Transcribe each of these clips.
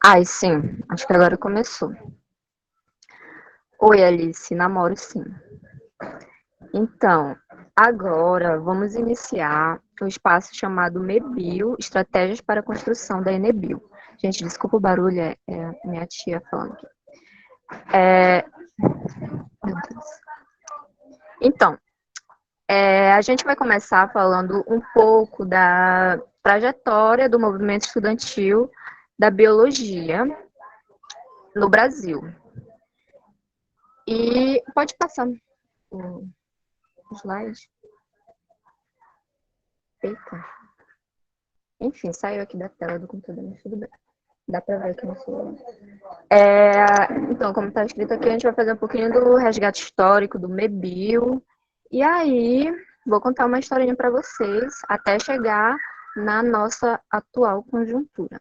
Ai, sim, acho que agora começou. Oi, Alice, namoro sim. Então, agora vamos iniciar um espaço chamado MEBIO, Estratégias para a Construção da Enebio. Gente, desculpa o barulho, é minha tia falando aqui. Meu Deus. Então, a gente vai começar falando um pouco da trajetória do movimento estudantil da biologia no Brasil. E pode passar o slide. Eita. Enfim, saiu aqui da tela do computador, mas tudo bem. Dá pra ver aqui no celular. Então, como está escrito aqui, a gente vai fazer um pouquinho do resgate histórico do MEBIL. E aí, vou contar uma historinha para vocês, até chegar na nossa atual conjuntura.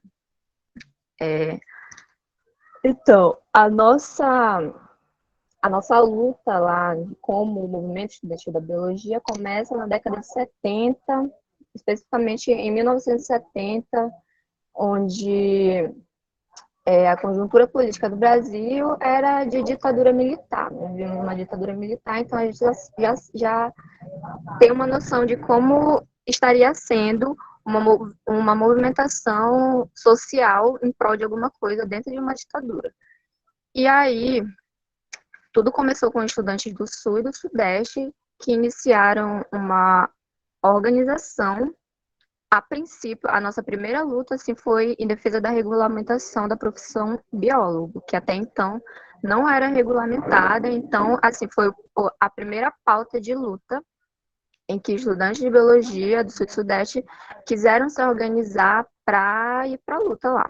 Então, a nossa luta lá, como o movimento estudantil da biologia, começa na década de 70, especificamente em 1970, onde a conjuntura política do Brasil era de ditadura militar. Nós vivemos uma ditadura militar, então a gente já tem uma noção de como estaria sendo uma movimentação social em prol de alguma coisa dentro de uma ditadura. E aí, tudo começou com estudantes do Sul e do Sudeste que iniciaram uma organização. A princípio, a nossa primeira luta assim, foi em defesa da regulamentação da profissão biólogo, que até então não era regulamentada. Então, assim, foi a primeira pauta de luta em que estudantes de biologia do Sul e Sudeste quiseram se organizar para ir para a luta lá.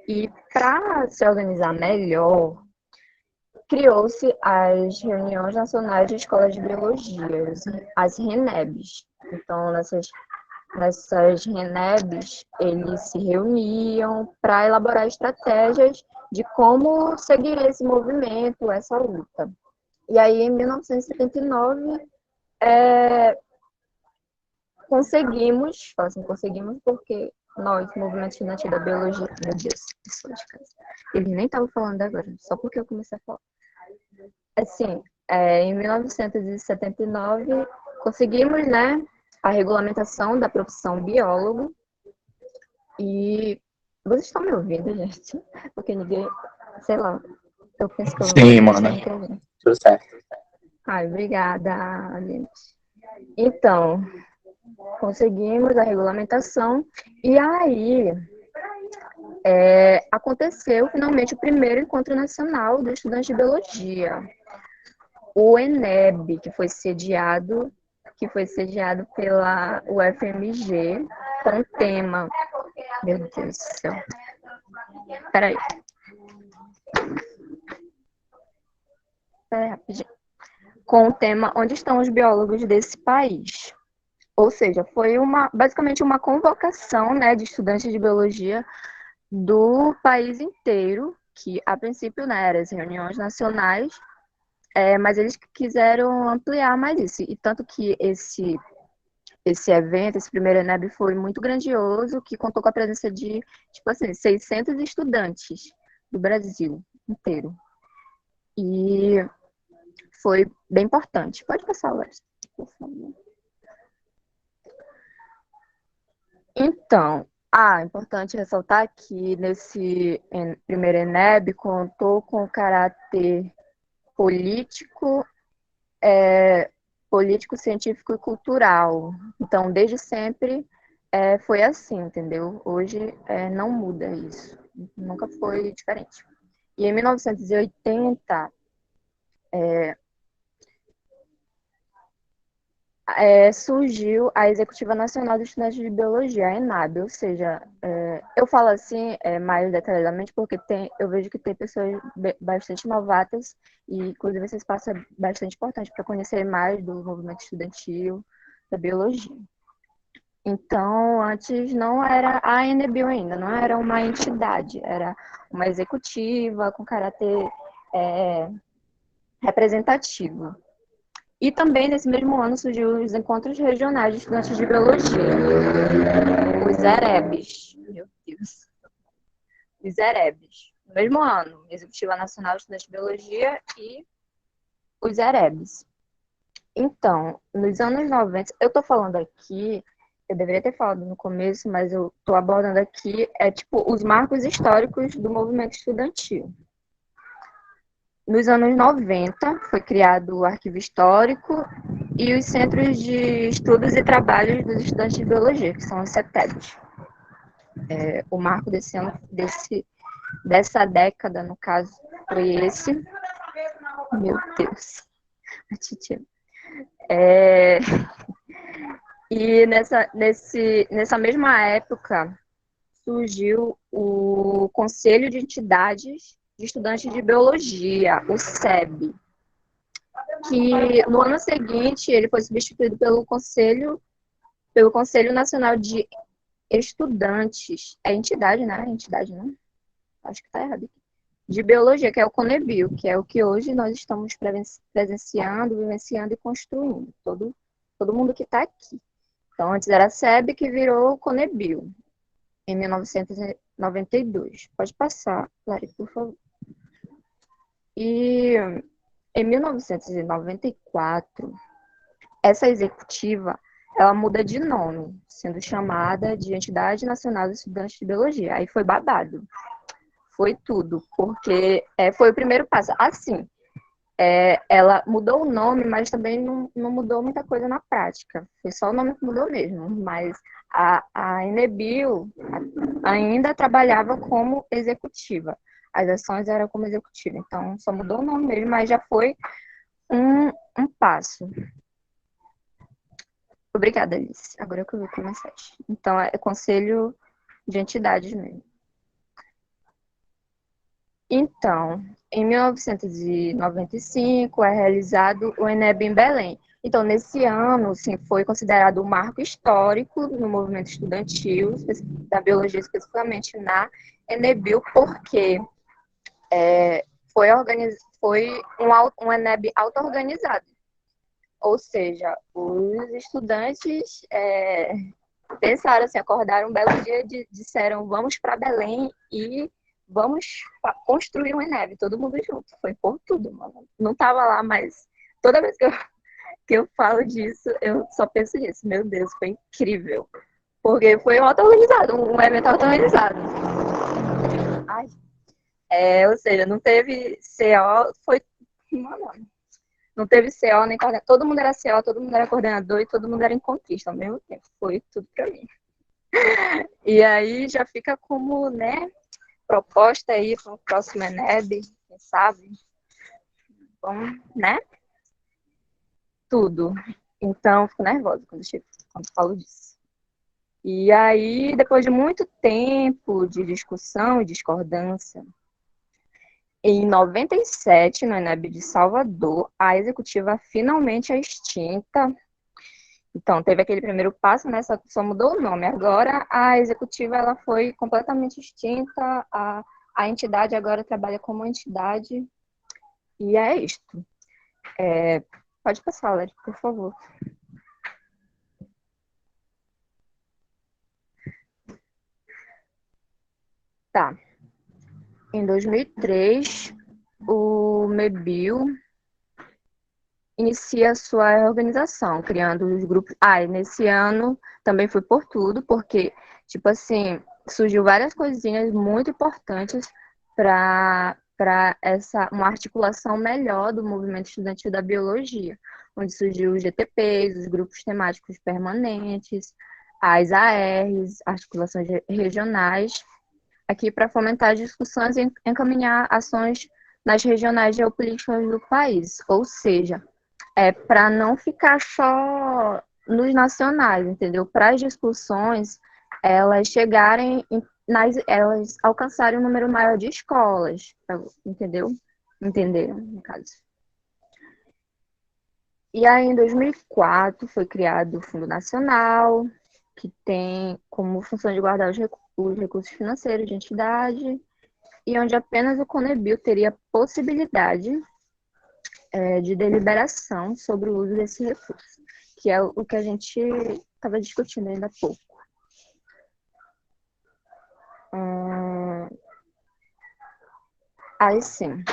E para se organizar melhor, criou-se as reuniões nacionais de escolas de biologia, as RENEBs. Então, nessas RENEBs, eles se reuniam para elaborar estratégias de como seguir esse movimento, essa luta. E aí, em 1979, conseguimos porque nós, movimento estudantil da biologia, meu Deus, pessoa de casa, eles nem estavam falando agora, só porque eu comecei a falar. Assim, em 1979, conseguimos, né, a regulamentação da profissão biólogo. E vocês estão me ouvindo, gente? Porque ninguém, sei lá, eu penso que eu não Sim, estou mano. me entendendo. Tudo certo. Ai, obrigada, gente. Então, conseguimos a regulamentação e aí aconteceu finalmente o primeiro encontro nacional do estudante de biologia, o ENEB, que foi sediado pela UFMG, com o tema, meu Deus do céu, peraí, rapidinho, com o tema Onde estão os biólogos desse país? Ou seja, foi basicamente uma convocação, né, de estudantes de biologia do país inteiro, que a princípio, né, eram as reuniões nacionais, mas eles quiseram ampliar mais isso. E tanto que esse evento, esse primeiro ENEB, foi muito grandioso, que contou com a presença de, tipo assim, 600 estudantes do Brasil inteiro. E foi bem importante. Pode passar, Lars, por favor. Então, importante ressaltar que nesse primeiro ENEB contou com caráter político, político, científico e cultural. Então, desde sempre foi assim, entendeu? Hoje não muda isso. Nunca foi diferente. E em 1980, surgiu a Executiva Nacional dos Estudantes de Biologia, a ENAB, ou seja, eu falo assim mais detalhadamente porque eu vejo que tem pessoas bastante novatas e, inclusive, esse espaço é bastante importante para conhecer mais do movimento estudantil da biologia. Então, antes não era a ENEBio ainda, não era uma entidade, era uma executiva com caráter representativo. E também, nesse mesmo ano, surgiu os encontros regionais de estudantes de biologia, os EREBs. Meu Deus. os EREBs. No mesmo ano, Executiva Nacional de Estudantes de Biologia e os EREBs. Então, nos anos 90, eu tô falando aqui, eu deveria ter falado no começo, mas eu tô abordando aqui, tipo, os marcos históricos do movimento estudantil. Nos anos 90, foi criado o Arquivo Histórico e os Centros de Estudos e Trabalhos dos Estudantes de Biologia, que são os CETEBs. O marco dessa década, no caso, foi esse. Meu Deus, a titia. E nessa mesma época surgiu o Conselho de Entidades de Estudantes de Biologia, o SEB, que no ano seguinte ele foi substituído pelo Conselho Nacional de Estudantes. É entidade, né? Entidade, não? Acho que tá errado aqui. De Biologia, que é o CONEBIL, que é o que hoje nós estamos presenciando, vivenciando e construindo. Todo mundo que está aqui. Então, antes era a SEB, que virou o CONEBIL, em 1992. Pode passar, Clary, por favor. E em 1994, essa executiva, ela muda de nome, sendo chamada de Entidade Nacional dos Estudantes de Biologia. Aí foi babado. Foi tudo, porque foi o primeiro passo. Assim, ela mudou o nome, mas também não mudou muita coisa na prática. Foi só o nome que mudou mesmo. Mas a Enebil ainda trabalhava como executiva. As ações eram como executiva. Então, só mudou o nome mesmo, mas já foi um passo. Obrigada, Alice. Agora que eu vi com a mensagem. Então, é conselho de entidades mesmo. Então, em 1995 é realizado o ENEB em Belém. Então, nesse ano, sim, foi considerado um marco histórico no movimento estudantil, da biologia especificamente na Enebil, porque foi um ENEB auto-organizado. Ou seja, os estudantes pensaram assim, acordaram um belo dia e disseram, vamos para Belém e vamos construir um ENEB, todo mundo junto. Foi por tudo, mano. Não tava lá, mas toda vez que eu falo disso, eu só penso nisso. Meu Deus, foi incrível. Porque foi auto-organizado, um evento auto-organizado. Ou seja, não teve CO, foi. Mano, não teve CO nem coordenador. Todo mundo era CO, todo mundo era coordenador e todo mundo era encontrista ao mesmo tempo. Foi tudo pra mim. E aí já fica como, né, proposta aí para o próximo ENEB, quem sabe? Bom, né? Tudo. Então, fico nervosa quando falo disso. E aí, depois de muito tempo de discussão e discordância, em 97, no ENEB de Salvador, a executiva finalmente é extinta. Então, teve aquele primeiro passo, né? Só mudou o nome. Agora, a executiva ela foi completamente extinta. A entidade agora trabalha como entidade. E é isto. Pode passar, Lari, por favor. Tá. Em 2003, o MEBIL inicia sua reorganização, criando os grupos. E nesse ano também foi por tudo, porque, tipo assim, surgiu várias coisinhas muito importantes para uma articulação melhor do movimento estudantil da biologia, onde surgiu os GTPs, os grupos temáticos permanentes, as ARs, articulações regionais, aqui para fomentar discussões e encaminhar ações nas regionais geopolíticas do país, ou seja, para não ficar só nos nacionais, entendeu? Para as discussões elas chegarem, elas alcançarem um número maior de escolas, entendeu? Entenderam, no caso. E aí, em 2004, foi criado o Fundo Nacional, que tem como função de guardar os recursos financeiros de entidade, e onde apenas o CONEBIL teria possibilidade de deliberação sobre o uso desse recurso, que é o que a gente estava discutindo ainda há pouco. Aí sim,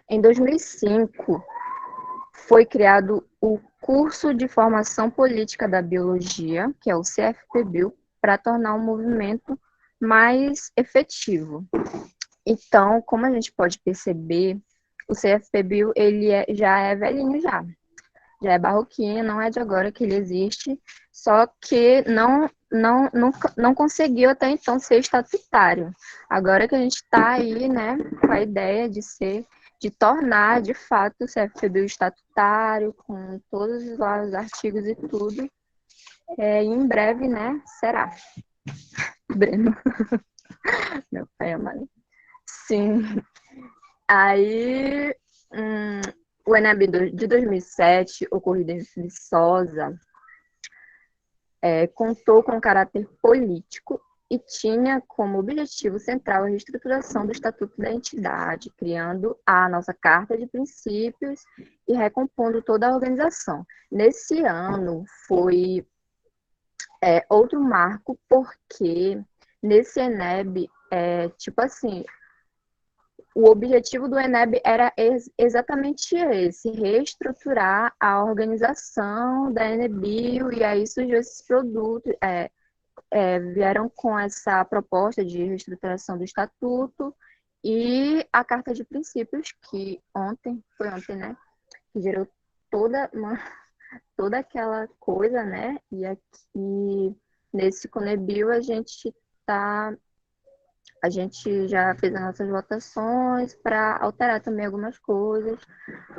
em 2005 foi criado o Curso de Formação Política da Biologia, que é o CFPBio, para tornar o movimento mais efetivo. Então, como a gente pode perceber, o CFPBio já é velhinho já é barroquinho, não é de agora que ele existe, só que não conseguiu até então ser estatutário. Agora que a gente está aí, né, com a ideia de tornar de fato o CFPBio estatutário, com todos os artigos e tudo, em breve, né, será. Breno, meu pai amado. Sim. Aí, o Enem de 2007, ocorrido em Viçosa, contou com caráter político e tinha como objetivo central a reestruturação do Estatuto da entidade, criando a nossa Carta de Princípios e recompondo toda a organização. Nesse ano foi outro marco, porque nesse ENEB, tipo assim, o objetivo do ENEB era exatamente esse, reestruturar a organização da Enebio, e aí surgiu esses produtos, vieram com essa proposta de reestruturação do estatuto e a Carta de Princípios, que foi ontem, né, que gerou toda aquela coisa, né, e aqui nesse Conebio a gente já fez as nossas votações para alterar também algumas coisas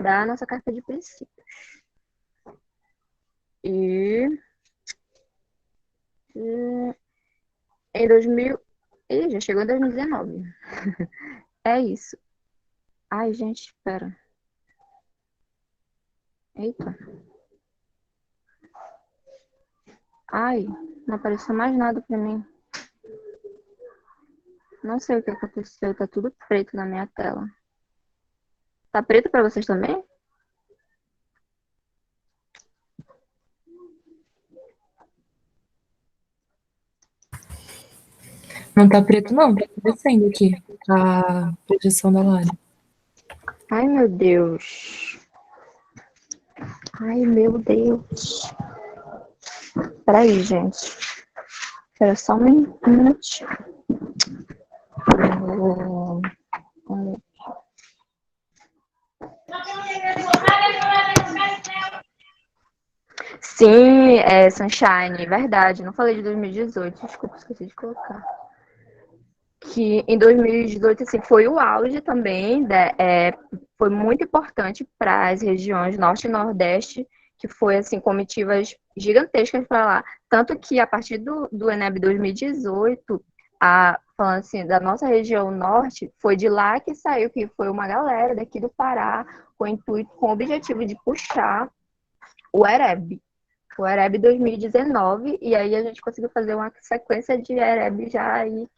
da nossa carta de princípios. E em 2000. Ih, já chegou em 2019. É isso. Ai, gente, espera. Eita. Ai, não apareceu mais nada para mim. Não sei o que aconteceu, tá tudo preto na minha tela. Tá preto para vocês também? Não tá preto, não. Tá descendo aqui a projeção da Lari. Ai, meu Deus. Ai, meu Deus. Peraí, gente. Espera só um minutinho. Sim, Sunshine, verdade. Não falei de 2018, desculpa, esqueci de colocar. Que em 2018 assim, foi o auge também, foi muito importante para as regiões Norte e Nordeste, que foi assim, comitivas gigantescas para lá. Tanto que a partir do Eneb 2018, falando assim, da nossa região norte, foi de lá que saiu, que foi uma galera daqui do Pará, com o objetivo de puxar o EREB. O EREB 2019, e aí a gente conseguiu fazer uma sequência de EREB já aí,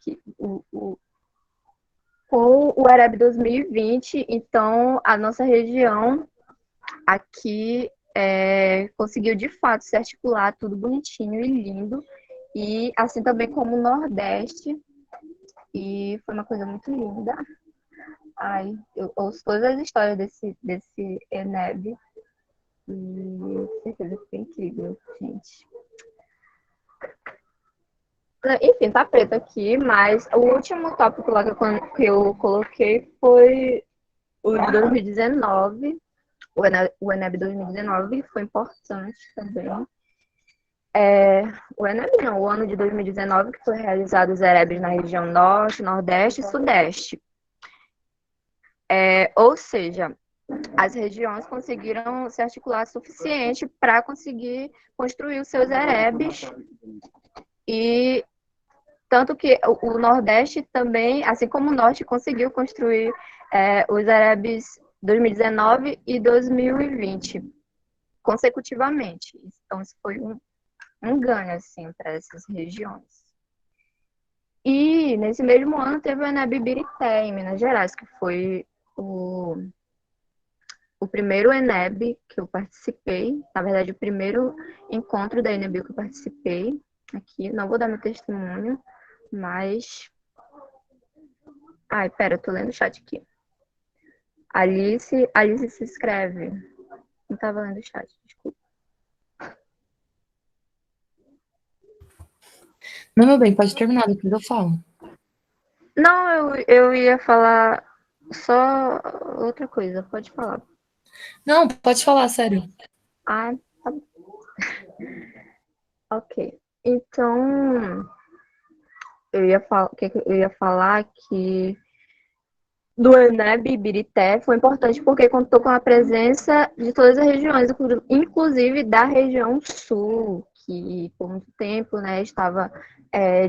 com o EREB 2020, então a nossa região aqui conseguiu de fato se articular tudo bonitinho e lindo, e assim também como o Nordeste, e foi uma coisa muito linda. Ai, eu ouço todas as histórias desse ENEB, e certeza que foi incrível, gente. Enfim, tá preto aqui, mas o último tópico lá que eu coloquei foi o de 2019, o Eneb 2019, que foi importante também. O Eneb não, o ano de 2019, que foi realizado os Erebs na região Norte, Nordeste e Sudeste. Ou seja, as regiões conseguiram se articular suficiente para conseguir construir os seus Erebs, e tanto que o Nordeste também, assim como o Norte, conseguiu construir os Erebs 2019 e 2020 consecutivamente. Então, isso foi um ganho assim, para essas regiões. E nesse mesmo ano teve o Eneb Ibirité, em Minas Gerais, que foi o primeiro Eneb que eu participei, na verdade, o primeiro encontro da Eneb que eu participei aqui. Não vou dar meu testemunho, mas Ai, pera, eu tô lendo o chat aqui. Alice se escreve. Não tava lendo o chat, desculpa. Não, meu bem, pode terminar, depois eu falo. Não, eu ia falar só outra coisa, pode falar. Não, pode falar, sério. Ah, tá bom. Ok. Então, eu ia falar que do ENEB Ibirité foi importante porque contou com a presença de todas as regiões, inclusive da região sul, que por muito tempo, né, estava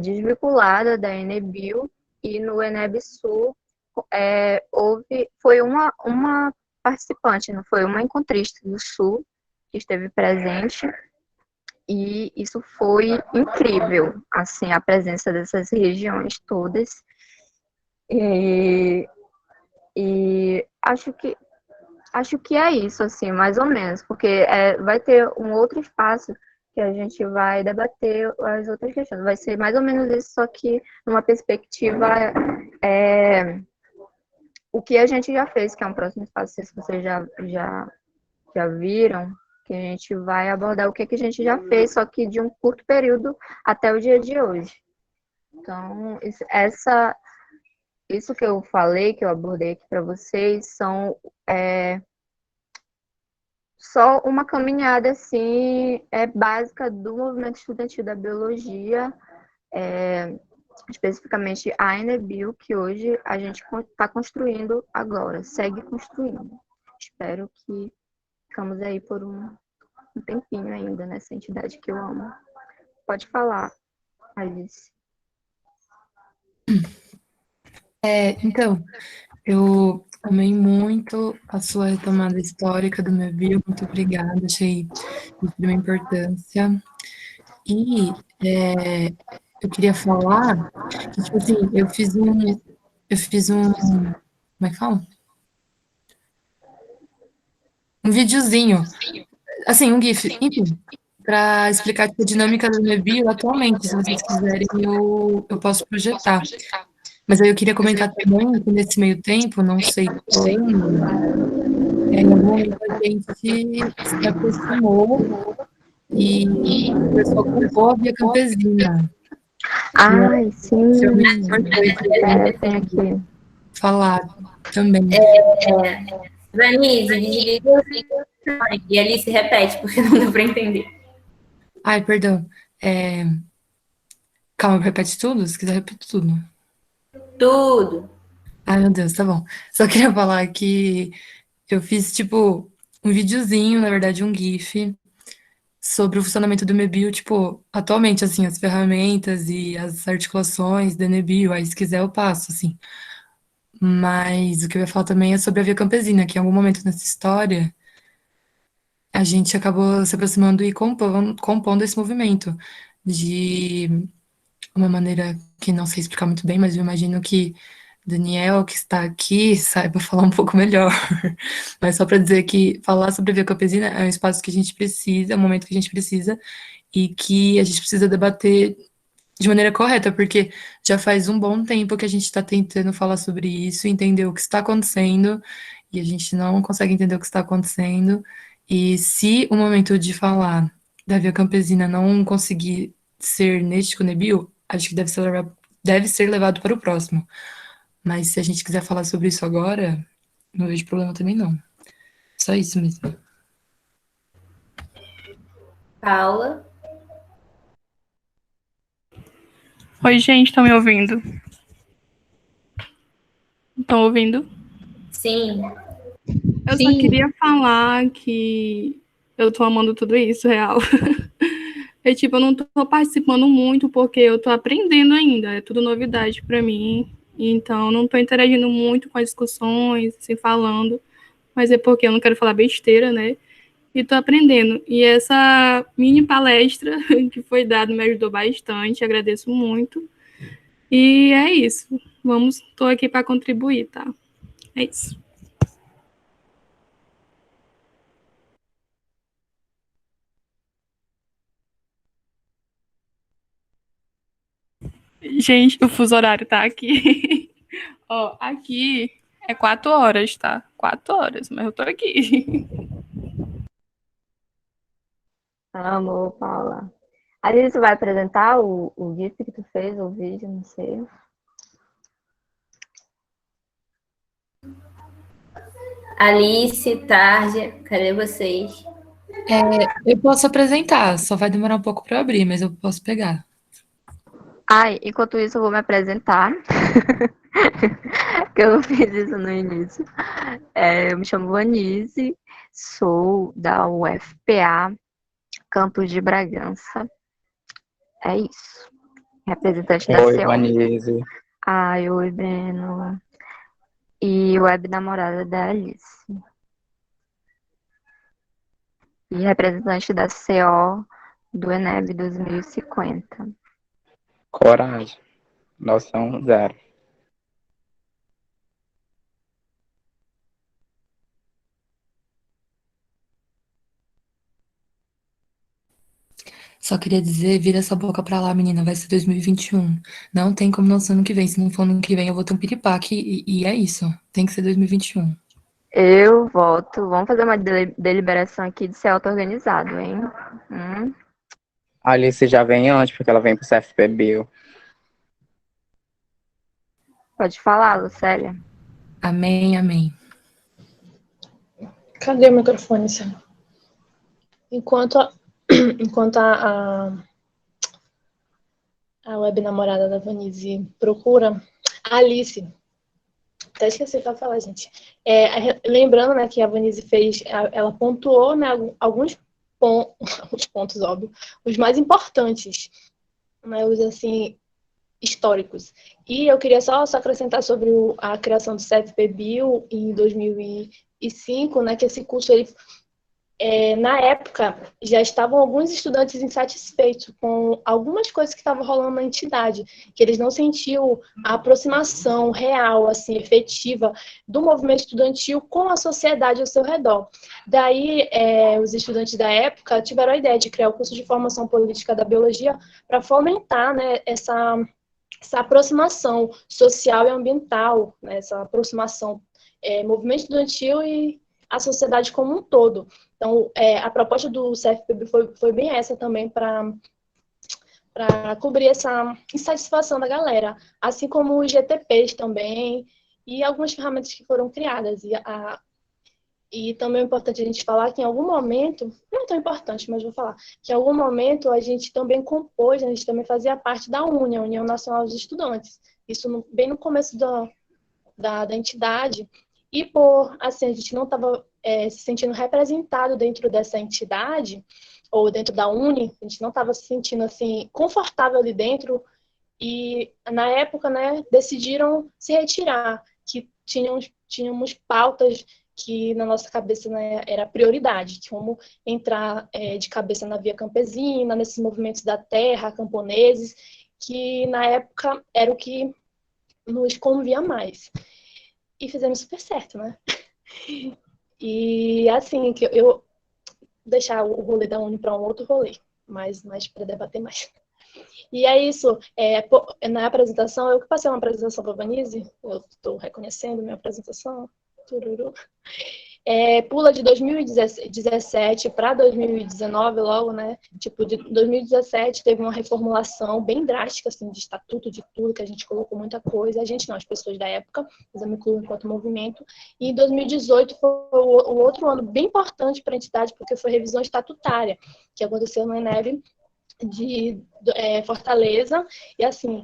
desvinculada da Enebil, e no Eneb Sul foi uma participante, não foi uma encontrista do Sul que esteve presente, e isso foi incrível, assim, a presença dessas regiões todas. E, e acho que é isso, assim, mais ou menos, porque vai ter um outro espaço que a gente vai debater as outras questões. Vai ser mais ou menos isso, só que numa perspectiva o que a gente já fez, que é um próximo espaço, se vocês já viram, que a gente vai abordar o que a gente já fez, só que de um curto período até o dia de hoje. Então, isso que eu falei, que eu abordei aqui para vocês, são só uma caminhada assim básica do movimento estudantil da biologia, especificamente a Enebil, que hoje a gente está construindo agora, segue construindo. Espero que ficamos aí por um tempinho ainda nessa entidade que eu amo. Pode falar, Alice. Então, eu amei muito a sua retomada histórica do meu bio, muito obrigada, achei de extrema importância. E eu queria falar que, tipo assim, como é que fala? Um videozinho, assim, um GIF, enfim, para explicar tipo, a dinâmica do meu bio atualmente, se vocês quiserem, eu posso projetar. Mas aí eu queria comentar também que nesse meio tempo, não sei quando, em algum momento a gente se aproximou e começou a compor a Via Campesina, que Ai, sim. realmente foi Eu tenho aqui. falar também. Vanise, desliga o microfone e ali se repete, porque não deu para entender. Ai, perdão. É, calma, repete tudo? Se quiser, repete tudo. Tudo. Ai, meu Deus, tá bom. Só queria falar que eu fiz, tipo, um videozinho, na verdade, um GIF, sobre o funcionamento do Mebio, tipo, atualmente, assim, as ferramentas e as articulações do Mebio, aí se quiser eu passo, assim. Mas o que eu ia falar também é sobre a Via Campesina, que em algum momento nessa história a gente acabou se aproximando e compondo esse movimento de uma maneira que não sei explicar muito bem, mas eu imagino que Daniel, que está aqui, saiba falar um pouco melhor. Mas só para dizer que falar sobre a Via Campesina é um espaço que a gente precisa, é um momento que a gente precisa, e que a gente precisa debater de maneira correta, porque já faz um bom tempo que a gente está tentando falar sobre isso, entender o que está acontecendo, e a gente não consegue entender o que está acontecendo. E se o momento de falar da Via Campesina não conseguir ser neste Conebio, acho que deve ser levado para o próximo. Mas se a gente quiser falar sobre isso agora, não vejo problema também não. Só isso mesmo. Paula. Oi, gente, estão me ouvindo? Estão ouvindo? Sim. Eu só queria falar que eu tô amando tudo isso, real. Eu não tô participando muito porque eu tô aprendendo ainda, é tudo novidade para mim. Então, não tô interagindo muito com as discussões, assim, falando, mas é porque eu não quero falar besteira, né? E tô aprendendo. E essa mini palestra que foi dada me ajudou bastante, agradeço muito. E é isso. Tô aqui para contribuir, tá? É isso. Gente, o fuso horário tá aqui. Ó, aqui é 4 horas, tá? 4 horas, mas eu tô aqui. Amor, Paula. Alice, você vai apresentar o GIF que tu fez, o vídeo, não sei. Alice, Tarja, cadê vocês? Eu posso apresentar, só vai demorar um pouco para eu abrir, mas eu posso pegar. Ai, enquanto isso eu vou me apresentar, porque eu não fiz isso no início. Eu me chamo Vanise, sou da UFPA, Campus de Bragança. É isso. Representante da Oi, CO. Vanise. Ai, oi, Breno. E web namorada da Alice. E representante da CO do ENEB 2050. Coragem. Noção zero. Só queria dizer, vira essa boca pra lá, menina, vai ser 2021. Não tem como não ser ano que vem. Se não for ano que vem, eu vou ter um piripaque e é isso. Tem que ser 2021. Eu voto. Vamos fazer uma deliberação aqui de ser auto-organizado, hein? A Alice já vem antes, porque ela vem pro CFP Bio. Pode falar, Lucélia. Amém, amém. Cadê o microfone, Sam? Enquanto a web namorada da Vanise procura, a Alice, até esqueci pra falar, gente. Lembrando, né, que a Vanise fez, ela pontuou, né, alguns pontos, óbvio, os mais importantes, né, os assim históricos. E eu queria só acrescentar sobre a criação do CFP Bio em 2005, né, que esse curso ele na época, já estavam alguns estudantes insatisfeitos com algumas coisas que estavam rolando na entidade, que eles não sentiam a aproximação real, assim, efetiva do movimento estudantil com a sociedade ao seu redor. Daí, os estudantes da época tiveram a ideia de criar o curso de formação política da biologia para fomentar, né, essa aproximação social e ambiental, né, essa aproximação movimento estudantil e a sociedade como um todo. Então, a proposta do CFPB foi bem essa também, para cobrir essa insatisfação da galera, assim como os GTPs também, e algumas ferramentas que foram criadas. E também é importante a gente falar que em algum momento, não é tão importante, mas vou falar, que em algum momento a gente também compôs, a gente também fazia parte da UNE, a União Nacional dos Estudantes. Isso bem no começo da entidade. E por, assim, a gente não estava se sentindo representado dentro dessa entidade, ou dentro da UNE, a gente não estava se sentindo, assim, confortável ali dentro, e na época, né, decidiram se retirar, que tínhamos pautas que na nossa cabeça, né, era prioridade, como entrar de cabeça na via campesina, nesses movimentos da terra, camponeses, que na época era o que nos convia mais. E fizemos super certo, né? E assim, que eu deixar o rolê da Uni para um outro rolê, mas para debater mais. E é isso, na apresentação, eu que passei uma apresentação para a Vanise, eu estou reconhecendo minha apresentação, tururu. Pula de 2017 para 2019 logo, né? Tipo, de 2017 teve uma reformulação bem drástica, assim, de estatuto, de tudo, que a gente colocou muita coisa. A gente não, as pessoas da época, mas eu me incluo enquanto movimento. E 2018 foi o outro ano bem importante para a entidade, porque foi revisão estatutária, que aconteceu no ENEB de Fortaleza. E, assim,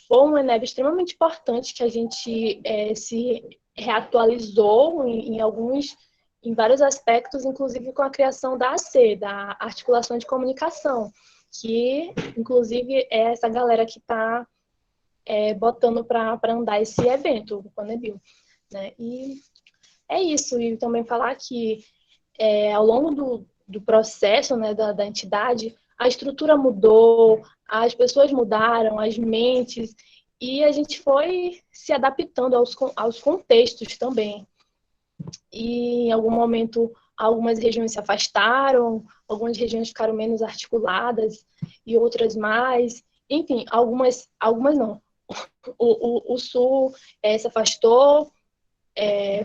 foi um ENEB extremamente importante, que a gente se reatualizou em vários aspectos, inclusive com a criação da AC, da Articulação de Comunicação, que, inclusive, é essa galera que está botando para andar esse evento, o Panebil, né? E é isso, e também falar que ao longo do processo, né, da entidade, a estrutura mudou, as pessoas mudaram, as mentes, e a gente foi se adaptando aos contextos também. E em algum momento, algumas regiões se afastaram, algumas regiões ficaram menos articuladas e outras mais. Enfim, algumas não. o Sul se afastou,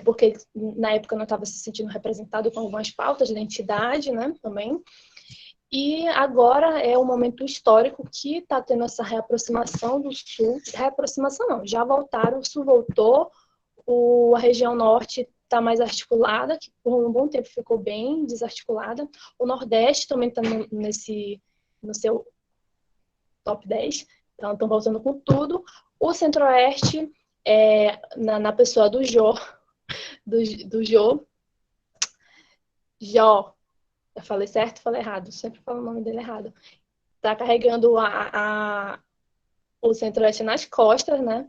porque na época não estava se sentindo representado com algumas pautas de identidade, né, também. E agora é um momento histórico que está tendo essa reaproximação do Sul. Reaproximação não, já voltaram, o Sul voltou, a região Norte está mais articulada, que por um bom tempo ficou bem desarticulada. O Nordeste também está no seu top 10, então estão voltando com tudo. O Centro-Oeste, na pessoa do Jô, Jó, eu falei certo, falei errado, sempre falo o nome dele errado. Está carregando o Centro-Oeste nas costas, né?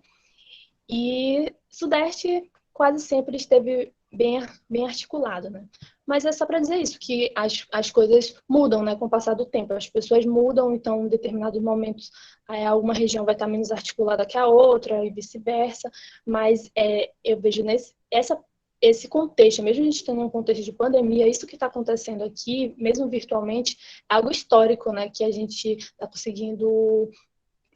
E Sudeste quase sempre esteve bem articulado, né? Mas é só para dizer isso, que as coisas mudam, né, com o passar do tempo. As pessoas mudam, então, em determinados momentos, alguma região vai estar menos articulada que a outra e vice-versa. Mas eu vejo esse contexto, mesmo a gente tendo um contexto de pandemia, isso que está acontecendo aqui, mesmo virtualmente, é algo histórico, né? Que a gente está conseguindo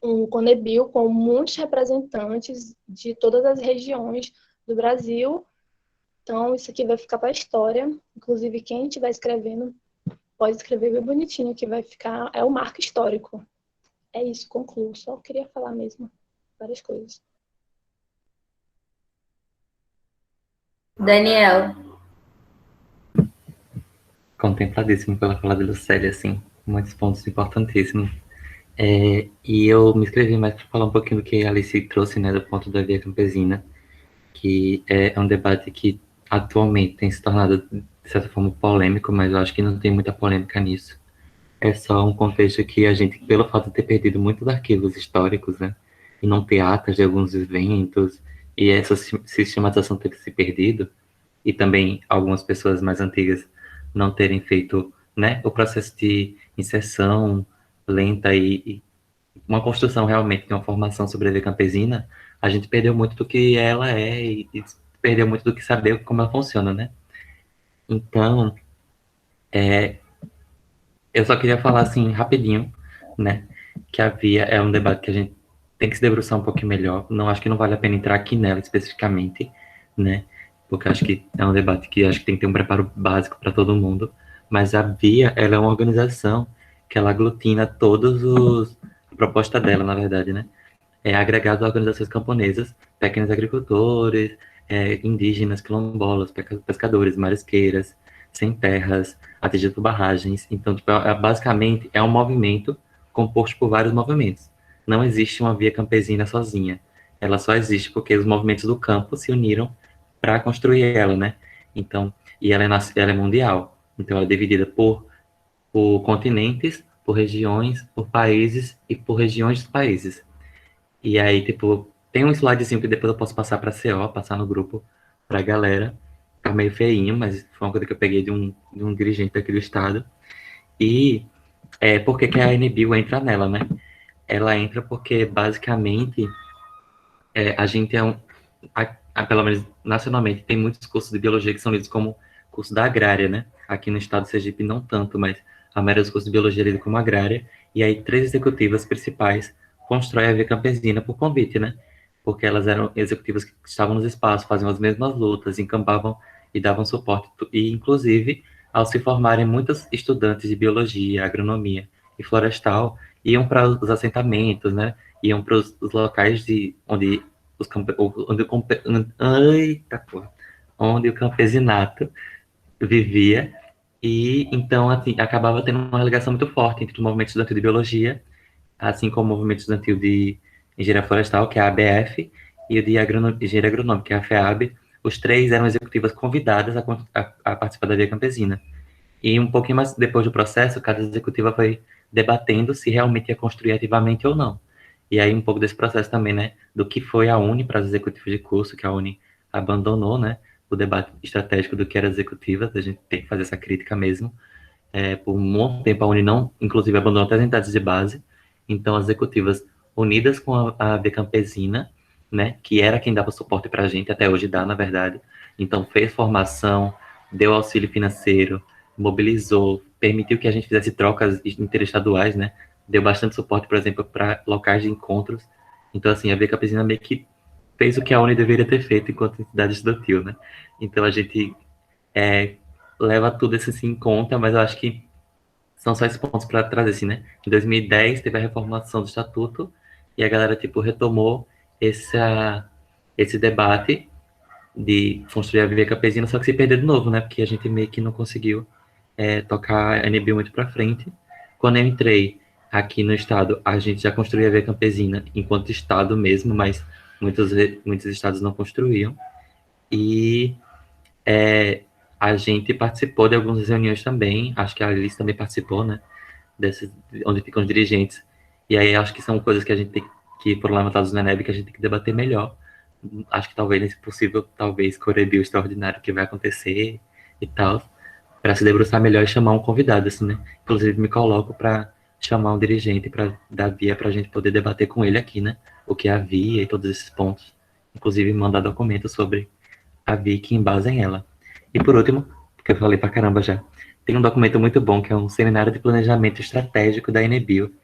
um Conebio com muitos representantes de todas as regiões do Brasil. Então, isso aqui vai ficar para a história. Inclusive, quem estiver escrevendo, pode escrever bem bonitinho, que vai ficar... É o marco histórico. É isso, concluo. Só queria falar mesmo várias coisas. Daniel. Contempladíssimo pela fala de Lucélia, assim, muitos pontos importantíssimos. E eu me inscrevi mais para falar um pouquinho do que a Alice trouxe, né, do ponto da via campesina, que é um debate que atualmente tem se tornado, de certa forma, polêmico, mas eu acho que não tem muita polêmica nisso. É só um contexto que a gente, pelo fato de ter perdido muitos arquivos históricos, né, e não ter atas de alguns eventos, e essa sistematização ter se perdido, e também algumas pessoas mais antigas não terem feito, né, o processo de inserção lenta e uma construção realmente de uma formação sobre a via campesina, a gente perdeu muito do que ela é e perdeu muito do que saber como ela funciona, né? Então, eu só queria falar assim, rapidinho, né, que a via é um debate que a gente tem que se debruçar um pouquinho melhor. Não acho que não vale a pena entrar aqui nela especificamente, né, porque acho que é um debate que acho que tem que ter um preparo básico para todo mundo, mas a via, ela é uma organização que ela aglutina a proposta dela, na verdade, né, é agregado a organizações camponesas, pequenos agricultores, indígenas, quilombolas, pescadores, marisqueiras, sem terras, atingidos por barragens. Então, tipo, basicamente, é um movimento composto por vários movimentos. Não existe uma via campesina sozinha. Ela só existe porque os movimentos do campo se uniram para construir ela, né? Então, e ela é mundial. Então, ela é dividida por continentes, por regiões, por países e por regiões dos países. E aí, tipo, tem um slidezinho que depois eu posso passar para CO, passar no grupo pra galera. Tá meio feinho, mas foi uma coisa que eu peguei de um dirigente aqui do estado. E por que a NBio entra nela, né? Ela entra porque, basicamente, a gente pelo menos nacionalmente, tem muitos cursos de biologia que são lidos como curso da agrária, né? Aqui no estado de Sergipe não tanto, mas a maioria dos cursos de biologia é lido como agrária. E aí 3 executivas principais constroem a via campesina por convite, né? Porque elas eram executivas que estavam nos espaços, faziam as mesmas lutas, encampavam e davam suporte. E, inclusive, ao se formarem muitos estudantes de biologia, agronomia e florestal, iam para os assentamentos, né? Iam para os locais onde onde o campesinato vivia, e então assim, acabava tendo uma ligação muito forte entre o movimento estudantil de biologia, assim como o movimento estudantil de engenharia florestal, que é a ABF, e o de engenharia agronômica, que é a FEAB. Os 3 eram executivas convidadas a participar da via campesina. E um pouquinho mais depois do processo, cada executiva foi debatendo se realmente ia construir ativamente ou não. E aí um pouco desse processo também, né, do que foi a Uni para os executivos de curso, que a Uni abandonou, né, o debate estratégico do que era executiva, a gente tem que fazer essa crítica mesmo. Por um bom tempo a Uni não, inclusive, abandonou até as entidades de base. Então as executivas unidas com a via campesina, né, que era quem dava suporte para a gente, até hoje dá, na verdade. Então fez formação, deu auxílio financeiro, mobilizou, permitiu que a gente fizesse trocas interestaduais, né, deu bastante suporte, por exemplo, para locais de encontros Então, assim, a Via Campesina meio que fez o que a Uni deveria ter feito enquanto entidade estudantil, né? Então, a gente leva tudo isso assim, em conta, mas eu acho que são só esses pontos para trazer, assim, né? Em 2010 teve a reformulação do Estatuto e a galera, tipo, retomou esse debate de construir a Via Campesina, só que se perdeu de novo, né? Porque a gente meio que não conseguiu tocar a NBio muito para frente. Quando eu entrei aqui no estado, a gente já construía a Via Campesina enquanto estado mesmo, mas muitos estados não construíam. E a gente participou de algumas reuniões também, acho que a Alice também participou, né? Onde ficam os dirigentes. E aí acho que são coisas que a gente tem que foram levantadas na NEB que a gente tem que debater melhor. Acho que talvez, nesse possível, talvez, Corebi o extraordinário que vai acontecer e tal, para se debruçar melhor e chamar um convidado, assim, né? Inclusive, me coloco para chamar um dirigente para dar via para a gente poder debater com ele aqui, né? O que é a via e todos esses pontos. Inclusive, mandar documentos sobre a via que embasem ela. E por último, porque eu falei pra caramba já, tem um documento muito bom que é um seminário de planejamento estratégico da Enebio,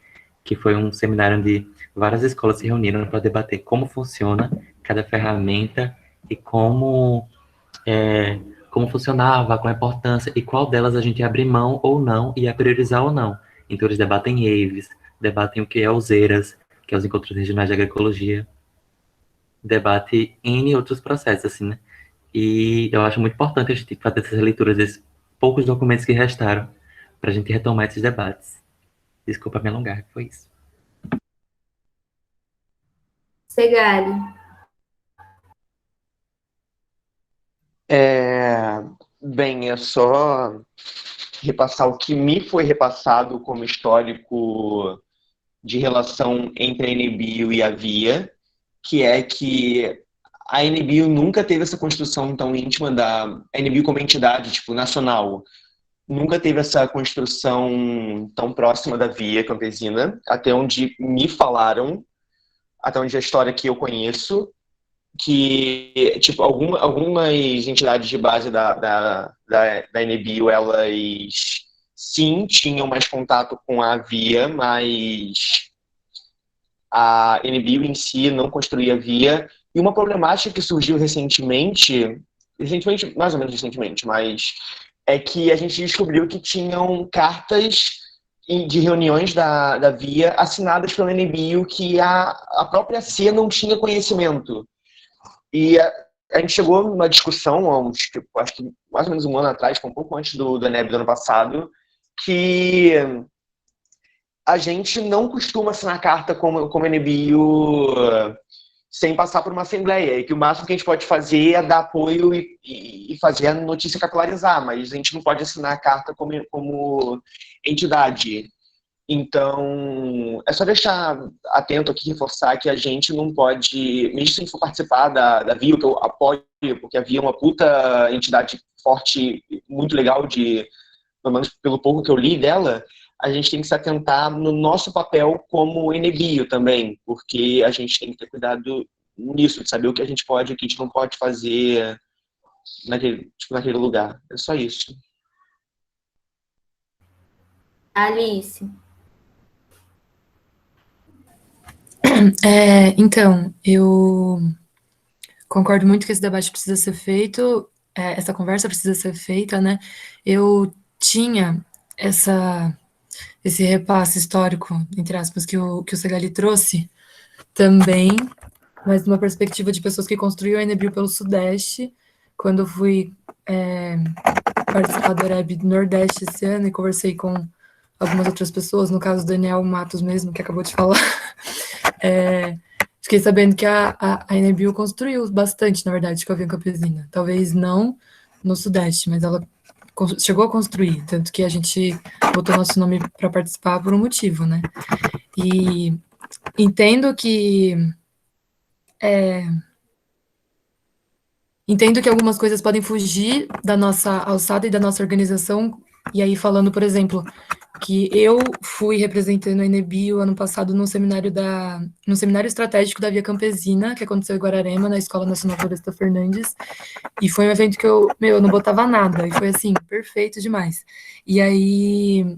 que foi um seminário onde várias escolas se reuniram para debater como funciona cada ferramenta e como funcionava, qual a importância e qual delas a gente ia abrir mão ou não, ia priorizar ou não. Então eles debatem EIVs, debatem o que é os ERAs, que é os Encontros Regionais de Agroecologia, debate N outros processos, assim, né? E eu acho muito importante a gente fazer essas leituras desses poucos documentos que restaram para a gente retomar esses debates. Desculpa me alongar, foi isso. Segali. Bem, é só repassar o que me foi repassado como histórico de relação entre a NBio e a Via, que é que a NBio nunca teve essa construção tão íntima da NBio como entidade, tipo, nacional. Nunca teve essa construção tão próxima da Via Campesina, até onde me falaram, até onde a história que eu conheço, que tipo algumas entidades de base da NBio, elas sim tinham mais contato com a Via, mas a NBio em si não construía via. E uma problemática que surgiu recentemente, mais ou menos recentemente, mas é que a gente descobriu que tinham cartas de reuniões da Via assinadas pela NBio que a própria C não tinha conhecimento. E a gente chegou numa discussão, acho que mais ou menos um ano atrás, um pouco antes do ENEB do ano passado, que a gente não costuma assinar carta como NBio sem passar por uma assembleia, e que o máximo que a gente pode fazer é dar apoio e fazer a notícia capilarizar, mas a gente não pode assinar a carta como entidade. Então, é só deixar atento aqui, reforçar que a gente não pode, mesmo se a gente for participar da Via, que eu apoio, porque a Via é uma puta entidade forte, muito legal, pelo menos pelo pouco que eu li dela, a gente tem que se atentar no nosso papel como NBio também, porque a gente tem que ter cuidado nisso, de saber o que a gente pode e o que a gente não pode fazer naquele lugar. É só isso. Alice. Então, eu concordo muito que esse debate precisa ser feito, essa conversa precisa ser feita, né? Eu tinha esse repasse histórico, entre aspas, que o Segali trouxe também, mas numa perspectiva de pessoas que construíram a Enebio pelo Sudeste, quando eu fui participar do EREB do Nordeste esse ano e conversei com algumas outras pessoas, no caso do Daniel Matos mesmo, que acabou de falar, fiquei sabendo que a Enebio construiu bastante, na verdade, com a Via Campesina. Talvez não no Sudeste, mas ela chegou a construir, tanto que a gente botou nosso nome para participar por um motivo, né? E entendo que algumas coisas podem fugir da nossa alçada e da nossa organização, e aí falando, por exemplo, que eu fui representando a Enebio ano passado no seminário estratégico da Via Campesina, que aconteceu em Guararema, na Escola Nacional Floresta Fernandes, e foi um evento que eu não botava nada, e foi, assim, perfeito demais. E aí,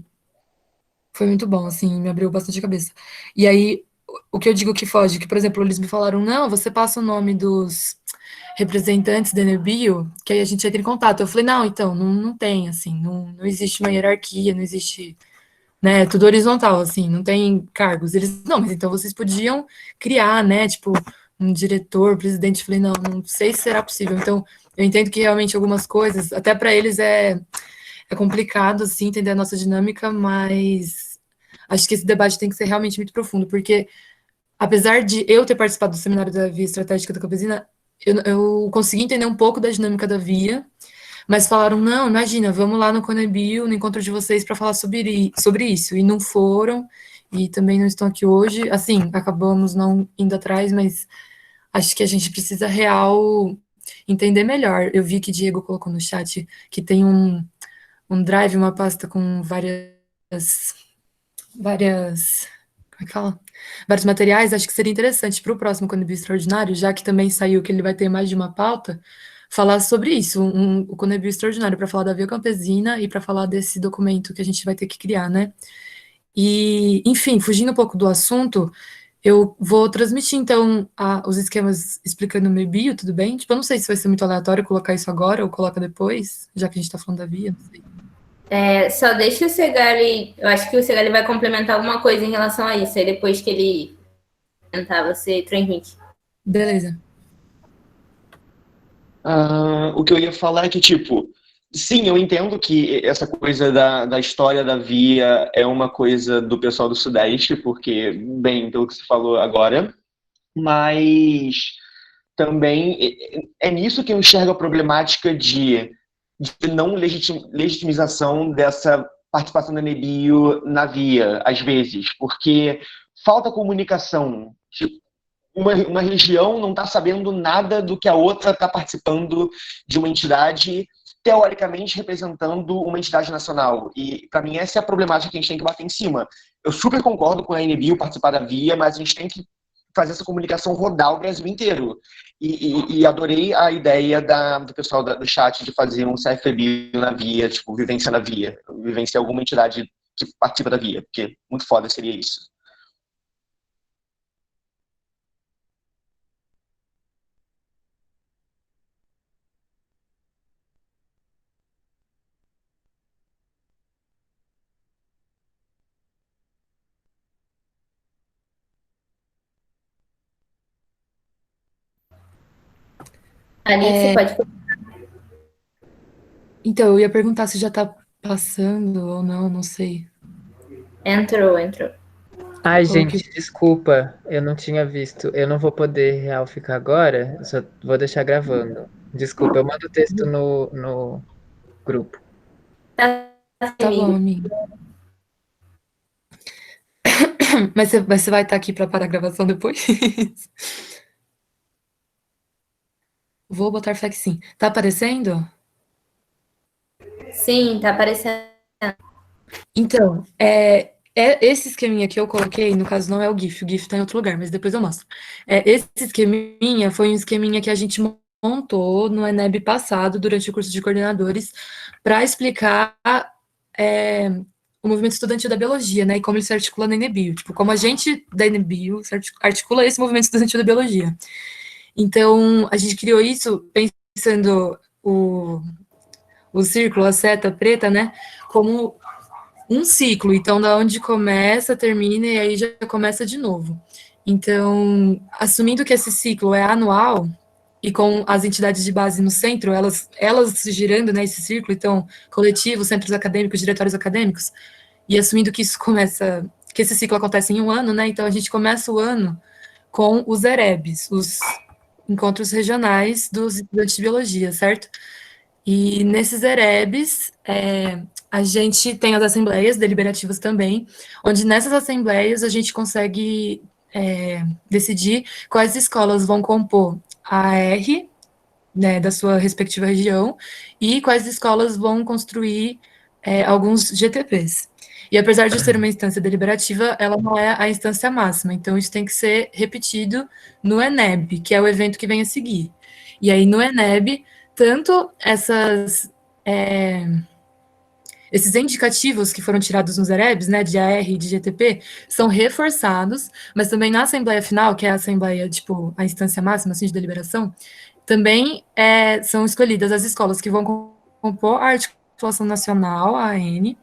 foi muito bom, assim, me abriu bastante a cabeça. E aí, o que eu digo que foge, que, por exemplo, eles me falaram, não, você passa o nome dos representantes da Enebio, que aí a gente entra em contato. Eu falei, não, então, não tem, assim, não existe uma hierarquia, não existe, né, é tudo horizontal, assim, não tem cargos. Eles, não, mas então vocês podiam criar, né, tipo, um diretor, presidente. Eu falei, não sei se será possível. Então, eu entendo que realmente algumas coisas, até para eles é complicado, assim, entender a nossa dinâmica, mas acho que esse debate tem que ser realmente muito profundo, porque apesar de eu ter participado do seminário da Via Estratégica da Campesina, eu consegui entender um pouco da dinâmica da Via, mas falaram, não, imagina, vamos lá no Conebio, no encontro de vocês, para falar sobre isso, e não foram, e também não estão aqui hoje, assim, acabamos não indo atrás, mas acho que a gente precisa real entender melhor. Eu vi que Diego colocou no chat que tem um drive, uma pasta com várias, como é que fala? Vários materiais. Acho que seria interessante para o próximo Conevio Extraordinário, já que também saiu que ele vai ter mais de uma pauta, falar sobre isso, o Conevio Extraordinário, para falar da Via Campesina e para falar desse documento que a gente vai ter que criar, né? E, enfim, fugindo um pouco do assunto, eu vou transmitir, então, os esquemas explicando o meu bio, tudo bem? Tipo, eu não sei se vai ser muito aleatório colocar isso agora ou coloca depois, já que a gente está falando da Via, não sei. Só deixa o Segali. Eu acho que o Segali vai complementar alguma coisa em relação a isso. Aí depois que ele comentar, você transmite. Beleza. O que eu ia falar é que, tipo, sim, eu entendo que essa coisa da história da Via é uma coisa do pessoal do Sudeste, porque, bem, pelo que você falou agora, mas também é nisso que eu enxergo a problemática de não legitimização dessa participação da Nebio na Via, às vezes, porque falta comunicação. Tipo, uma região não está sabendo nada do que a outra está participando de uma entidade teoricamente representando uma entidade nacional. E, para mim, essa é a problemática que a gente tem que bater em cima. Eu super concordo com a NBio participar da Via, mas a gente tem que fazer essa comunicação rodar o Brasil inteiro. E adorei a ideia do pessoal do chat de fazer um CFB na Via, tipo, vivência na Via, vivência em alguma entidade que participa da Via, porque muito foda seria isso. Alice, pode. Então, eu ia perguntar se já tá passando ou não, não sei. Entrou. Ai, Ou gente, desculpa, eu não tinha visto. Eu não vou poder real ficar agora, eu só vou deixar gravando. Desculpa, eu mando o texto no grupo. Tá Tá bom, comigo. amigo. Mas você vai estar aqui para parar a gravação depois? Vou botar flex sim. Tá aparecendo? Sim, tá aparecendo. Então, esse esqueminha que eu coloquei, no caso não é o GIF tá em outro lugar, mas depois eu mostro. Esse esqueminha foi um esqueminha que a gente montou no ENEB passado, durante o curso de coordenadores, para explicar o movimento estudantil da biologia, né, e como ele se articula na Enebio, tipo, como a gente da Enebio articula esse movimento estudantil da biologia. Então, a gente criou isso pensando o círculo, a seta preta, né, como um ciclo, então da onde começa, termina e aí já começa de novo. Então, assumindo que esse ciclo é anual e com as entidades de base no centro, elas girando, né, esse círculo, então coletivos, centros acadêmicos, diretórios acadêmicos, e assumindo que isso começa, que esse ciclo acontece em um ano, né, então a gente começa o ano com os EREBs, os encontros regionais dos estudantes de biologia, certo? E nesses EREBs, a gente tem as assembleias deliberativas também, onde nessas assembleias a gente consegue decidir quais escolas vão compor a R, né, da sua respectiva região, e quais escolas vão construir alguns GTPs. E apesar de ser uma instância deliberativa, ela não é a instância máxima, então isso tem que ser repetido no ENEB, que é o evento que vem a seguir. E aí no ENEB, tanto esses indicativos que foram tirados nos EREBs, né, de AR e de GTP, são reforçados, mas também na Assembleia Final, que é a Assembleia, tipo, a instância máxima, assim, de deliberação, também são escolhidas as escolas que vão compor a Articulação Nacional, a AN,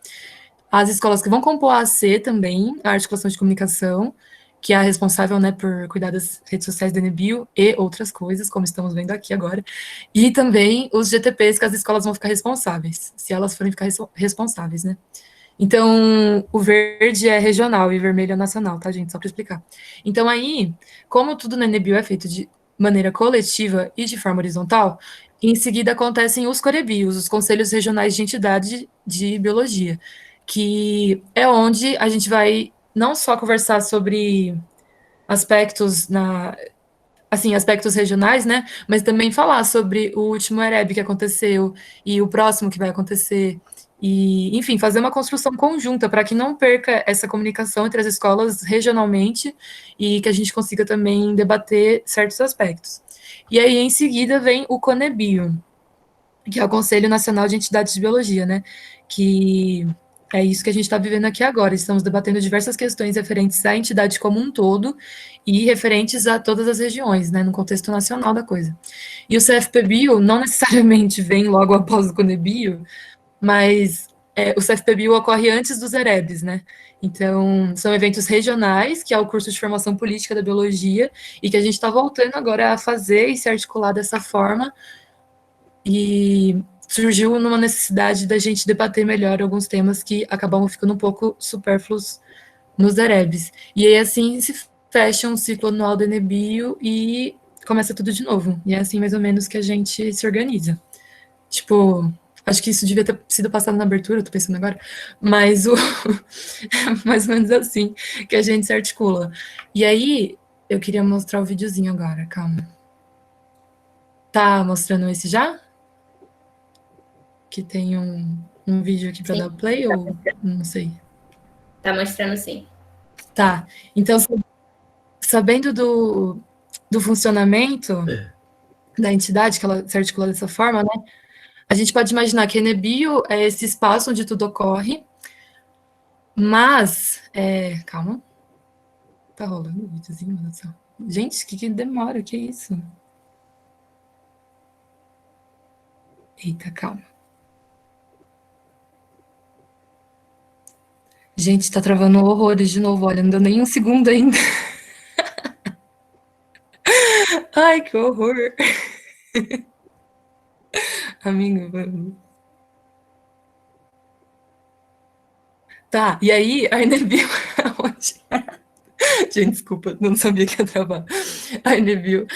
as escolas que vão compor a AC também, a Articulação de Comunicação, que é a responsável, né, por cuidar das redes sociais da Enebio e outras coisas, como estamos vendo aqui agora, e também os GTPs que as escolas vão ficar responsáveis, se elas forem ficar responsáveis, né. Então, o verde é regional e vermelho é nacional, tá, gente? Só para explicar. Então, aí, como tudo na Enebio é feito de maneira coletiva e de forma horizontal, em seguida acontecem os corebios, os Conselhos Regionais de Entidade de Biologia, que é onde a gente vai não só conversar sobre aspectos aspectos regionais, né, mas também falar sobre o último EREB que aconteceu e o próximo que vai acontecer e, enfim, fazer uma construção conjunta para que não perca essa comunicação entre as escolas regionalmente e que a gente consiga também debater certos aspectos. E aí, em seguida, vem o CONEBio, que é o Conselho Nacional de Entidades de Biologia, né, que é isso que a gente está vivendo aqui agora. Estamos debatendo diversas questões referentes à entidade como um todo e referentes a todas as regiões, né, no contexto nacional da coisa. E o CFP-Bio não necessariamente vem logo após o CONEBio, mas o CFP-Bio ocorre antes dos EREBs, né? Então, são eventos regionais, que é o curso de formação política da biologia, e que a gente está voltando agora a fazer e se articular dessa forma, e surgiu numa necessidade da gente debater melhor alguns temas que acabam ficando um pouco supérfluos nos EREBs. E aí, assim, se fecha um ciclo anual do Enebio e começa tudo de novo. E é assim, mais ou menos, que a gente se organiza. Tipo, acho que isso devia ter sido passado na abertura, tô pensando agora, mas mais ou menos assim que a gente se articula. E aí, eu queria mostrar o videozinho agora, calma. Tá mostrando esse já? Que tem um vídeo aqui para dar play ou não sei? Tá mostrando sim. Tá. Então, sabendo do funcionamento da entidade, que ela se articula dessa forma, né? A gente pode imaginar que a Enebio é esse espaço onde tudo ocorre, mas... calma. Tá rolando o videozinho, meu Deus do céu. Gente, que demora, que isso? Eita, calma. Gente, tá travando horrores de novo, olha, não deu nem um segundo ainda. Ai, que horror. Amigo, vamos. Tá, e aí a Enebio Gente, desculpa, não sabia que ia travar. A Enebio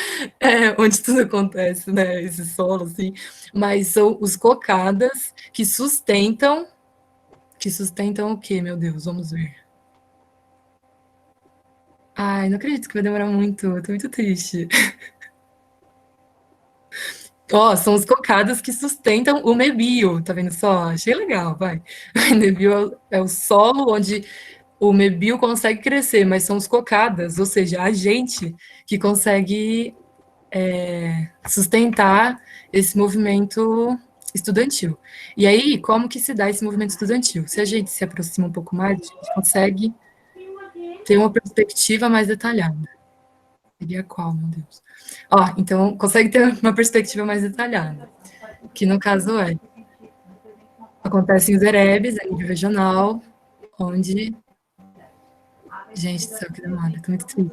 onde tudo acontece, né? Esse solo, assim. Mas são os cocadas que sustentam o quê, meu Deus? Vamos ver. Ai, não acredito que vai demorar muito. Eu tô muito triste. Ó, são os cocadas que sustentam o mebio, tá vendo só? Achei legal, vai. O mebio é o solo onde o mebio consegue crescer, mas são os cocadas, ou seja, a gente que consegue sustentar esse movimento estudantil. E aí, como que se dá esse movimento estudantil? Se a gente se aproxima um pouco mais, a gente consegue ter uma perspectiva mais detalhada. Seria qual, meu Deus? Ó, então, consegue ter uma perspectiva mais detalhada, que no caso acontecem os EREBs, a nível regional, onde... Gente do céu, que demora, tô muito triste.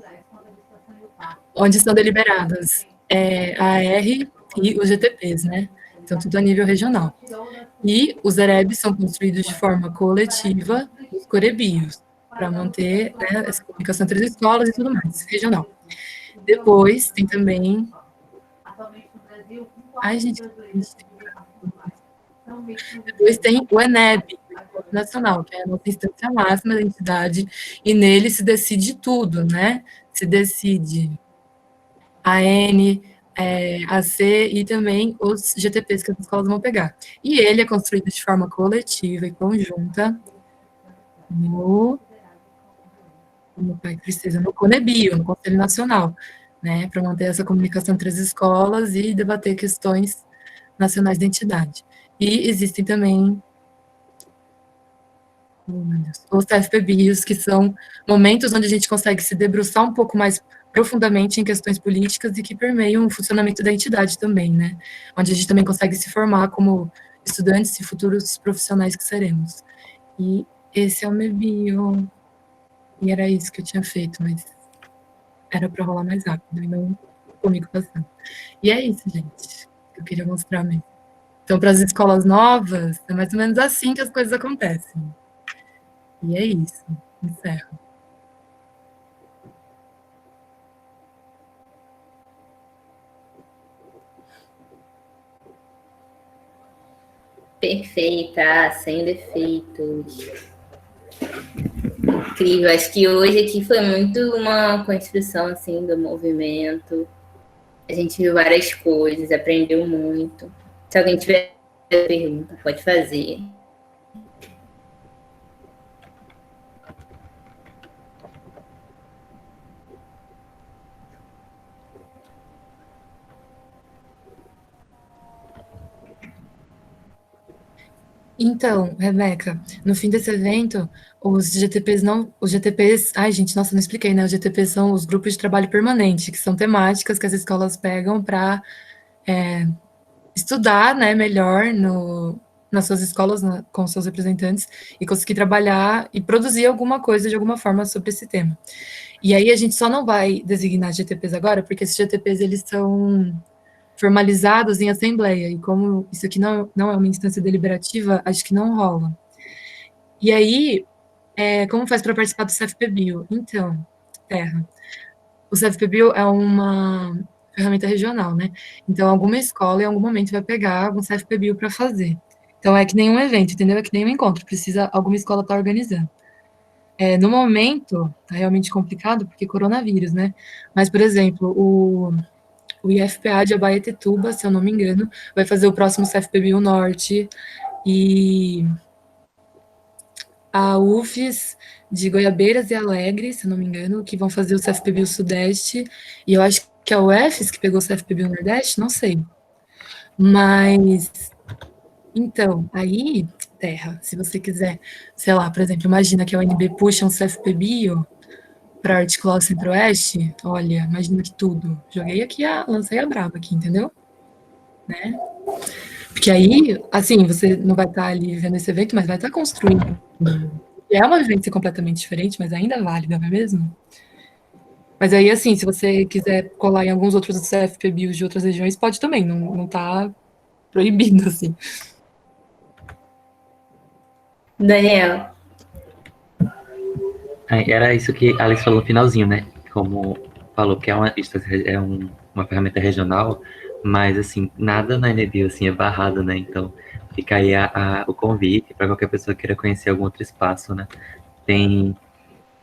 Onde são deliberadas a AR e os GTPs, né? Então, tudo a nível regional. E os EREBs são construídos de forma coletiva, os corebios, para manter, né, essa comunicação entre as escolas e tudo mais, regional. Depois tem também... Ai, gente, depois tem o ENEB, nacional, que é a nossa instância máxima da entidade, e nele se decide tudo, né? Se decide a N, a C e também os GTPs que as escolas vão pegar. E ele é construído de forma coletiva e conjunta no CONEBio, no Conselho Nacional, né? Para manter essa comunicação entre as escolas e debater questões nacionais da entidade. E existem também meu Deus, os CFPBios, que são momentos onde a gente consegue se debruçar um pouco mais profundamente em questões políticas e que permeiam o funcionamento da entidade também, né? Onde a gente também consegue se formar como estudantes e futuros profissionais que seremos. E esse é o meu bio. E era isso que eu tinha feito, mas era para rolar mais rápido e não comigo passando. E é isso, gente, que eu queria mostrar mesmo. Então, para as escolas novas, é mais ou menos assim que as coisas acontecem. E é isso. Encerro. Perfeita, sem defeitos. Incrível. Acho que hoje aqui foi muito uma construção assim do movimento. A gente viu várias coisas, aprendeu muito. Se alguém tiver pergunta, pode fazer. Então, Rebeca, no fim desse evento, os GTPs, ai gente, nossa, não expliquei, né? Os GTPs são os grupos de trabalho permanente, que são temáticas que as escolas pegam para estudar, né, melhor nas suas escolas, com seus representantes, e conseguir trabalhar e produzir alguma coisa de alguma forma sobre esse tema. E aí a gente só não vai designar GTPs agora, porque esses GTPs, eles são formalizados em assembleia, e como isso aqui não é uma instância deliberativa, acho que não rola. E aí, como faz para participar do CFPBio? Então, Terra, o CFPBio é uma ferramenta regional, né? Então, alguma escola, em algum momento, vai pegar algum CFPBio para fazer. Então, é que nem um evento, entendeu? É que nem um encontro, precisa alguma escola estar organizando. No momento, tá realmente complicado, porque coronavírus, né? Mas, por exemplo, o IFPA de Abaetetuba, se eu não me engano, vai fazer o próximo CFPBio Norte, e a UFES de Goiabeiras e Alegre, se eu não me engano, que vão fazer o CFPBio Sudeste, e eu acho que é a UFES que pegou o CFPBio Nordeste, não sei. Mas, então, aí, Terra, se você quiser, sei lá, por exemplo, imagina que a UNB puxa um CFPBio para articular o Centro-Oeste, olha, imagina que tudo. Joguei aqui, lancei a braba aqui, entendeu? Né? Porque aí, assim, você não vai estar ali vivendo esse evento, mas vai estar construindo. É uma vivência completamente diferente, mas ainda é válida, não é mesmo? Mas aí, assim, se você quiser colar em alguns outros CFPBios de outras regiões, pode também, não tá proibido, assim. Daniel. Era isso que a Alex falou no finalzinho, né? Como falou que uma ferramenta regional, mas assim, nada na NBio assim, é barrado, né? Então fica aí o convite para qualquer pessoa que queira conhecer algum outro espaço, né?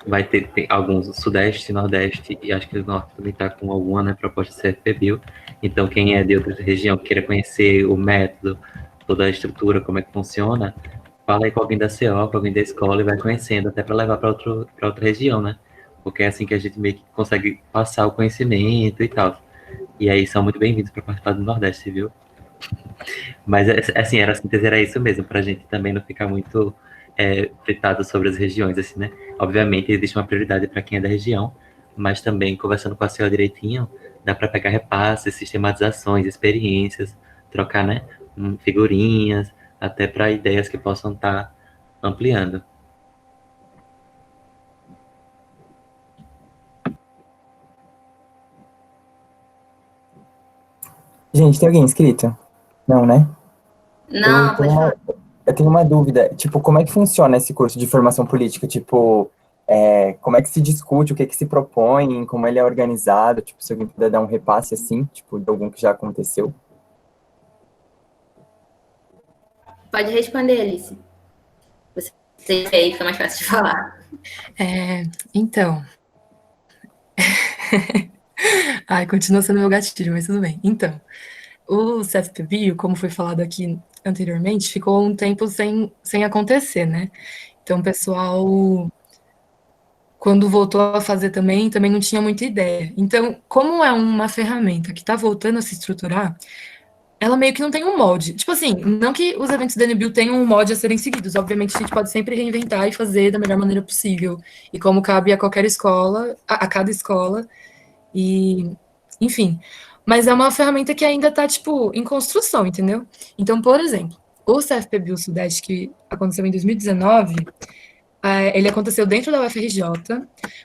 Vai ter alguns Sudeste, Nordeste, e acho que o Norte também está com alguma, né, proposta de CFPBio. Então, quem é de outra região, queira conhecer o método, toda a estrutura, como é que funciona, fala aí com alguém da CO, com alguém da escola, e vai conhecendo, até para levar para outra região, né? Porque é assim que a gente meio que consegue passar o conhecimento e tal. E aí são muito bem-vindos para participar do Nordeste, viu? Mas, assim, a síntese era isso mesmo, para a gente também não ficar muito fritado sobre as regiões, assim, né? Obviamente, existe uma prioridade para quem é da região, mas também, conversando com a CEO direitinho, dá para pegar repasses, sistematizações, experiências, trocar, né, figurinhas, até para ideias que possam estar ampliando. Gente, tem alguém inscrito? Não, né? Não, pode falar. Eu tenho uma dúvida, tipo, como é que funciona esse curso de formação política? Tipo, como é que se discute, o que é que se propõe, como ele é organizado? Tipo, se alguém puder dar um repasse, assim, tipo, de algum que já aconteceu. Pode responder, Alice. Você aí, fica mais fácil de falar. Então... Ai, continua sendo meu gatilho, mas tudo bem. Então, o CFPBio, como foi falado aqui anteriormente, ficou um tempo sem acontecer, né? Então, o pessoal, quando voltou a fazer também não tinha muita ideia. Então, como é uma ferramenta que está voltando a se estruturar, ela meio que não tem um molde. Tipo assim, não que os eventos da NBio tenham um molde a serem seguidos. Obviamente, a gente pode sempre reinventar e fazer da melhor maneira possível. E como cabe a qualquer escola, a cada escola. E, enfim. Mas é uma ferramenta que ainda está, tipo, em construção, entendeu? Então, por exemplo, o CFPBio Sudeste, que aconteceu em 2019, ele aconteceu dentro da UFRJ,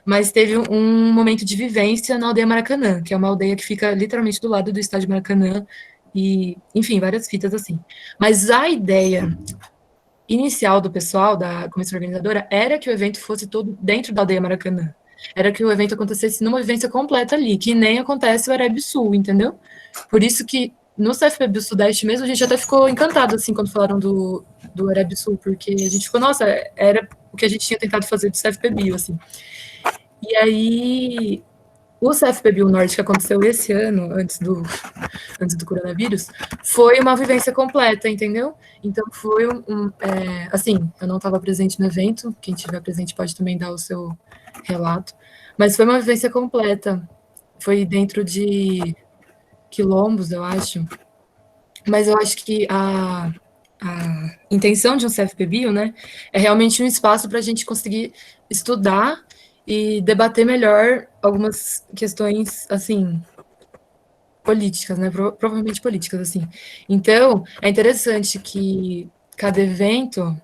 mas teve um momento de vivência na aldeia Maracanã, que é uma aldeia que fica literalmente do lado do estádio Maracanã, e, enfim, várias fitas assim. Mas a ideia inicial do pessoal, da comissão organizadora, era que o evento fosse todo dentro da aldeia Maracanã. Era que o evento acontecesse numa vivência completa ali, que nem acontece o Areb Sul, entendeu? Por isso que no CFPB Sudeste mesmo, a gente até ficou encantado, assim, quando falaram do Areb Sul, porque a gente ficou, nossa, era o que a gente tinha tentado fazer do CFPB, assim. E aí, o CFPB Norte, que aconteceu esse ano, antes do coronavírus, foi uma vivência completa, entendeu? Então, foi assim, eu não estava presente no evento, quem estiver presente pode também dar o seu relato, mas foi uma vivência completa. Foi dentro de quilombos, eu acho, mas eu acho que a intenção de um CFPBio, né, é realmente um espaço para a gente conseguir estudar e debater melhor algumas questões, assim, políticas, né, provavelmente políticas, assim. Então, é interessante que cada evento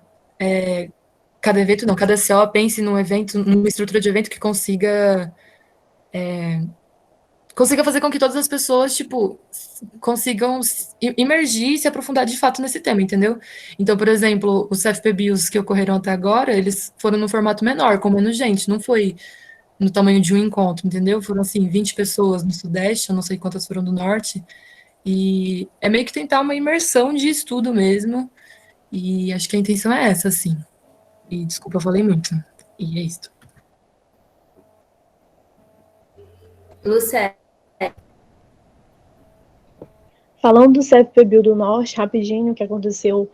não, cada CO pense num evento, numa estrutura de evento que consiga fazer com que todas as pessoas, tipo, consigam imergir e se aprofundar de fato nesse tema, entendeu? Então, por exemplo, os CFPBios que ocorreram até agora, eles foram no formato menor, com menos gente, não foi no tamanho de um encontro, entendeu? Foram, assim, 20 pessoas no Sudeste, eu não sei quantas foram do Norte, e é meio que tentar uma imersão de estudo mesmo, e acho que a intenção é essa, assim. E desculpa, eu falei muito, e é isso. Lúcia, Falando do CFPBio do Norte, rapidinho, que aconteceu,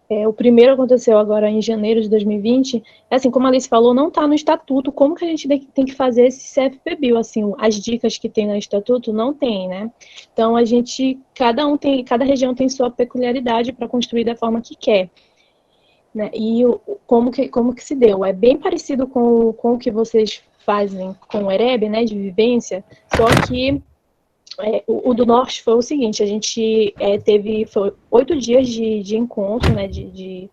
o primeiro aconteceu agora em janeiro de 2020, assim, como a Alice falou, não está no estatuto, como que a gente tem que fazer esse CFPBio, assim, as dicas que tem no estatuto não tem, né? Então, cada região tem sua peculiaridade para construir da forma que quer, né? E como que se deu? É bem parecido com o que vocês fazem com o EREB, né, de vivência, só que o do Norte foi o seguinte, a gente foi 8 dias de encontro, né, de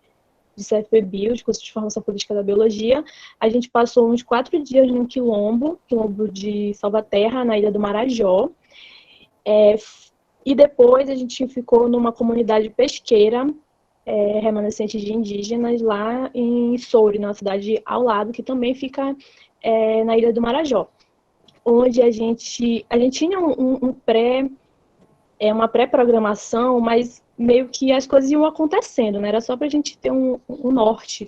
CFPBio, de curso de formação política da biologia. A gente passou uns 4 dias no quilombo de Salvaterra, na ilha do Marajó. E depois a gente ficou numa comunidade pesqueira, remanescente de indígenas, lá em Soure, na cidade ao lado, que também fica na ilha do Marajó, onde a gente tinha uma pré-programação, mas meio que as coisas iam acontecendo, né? Era só para a gente ter um norte.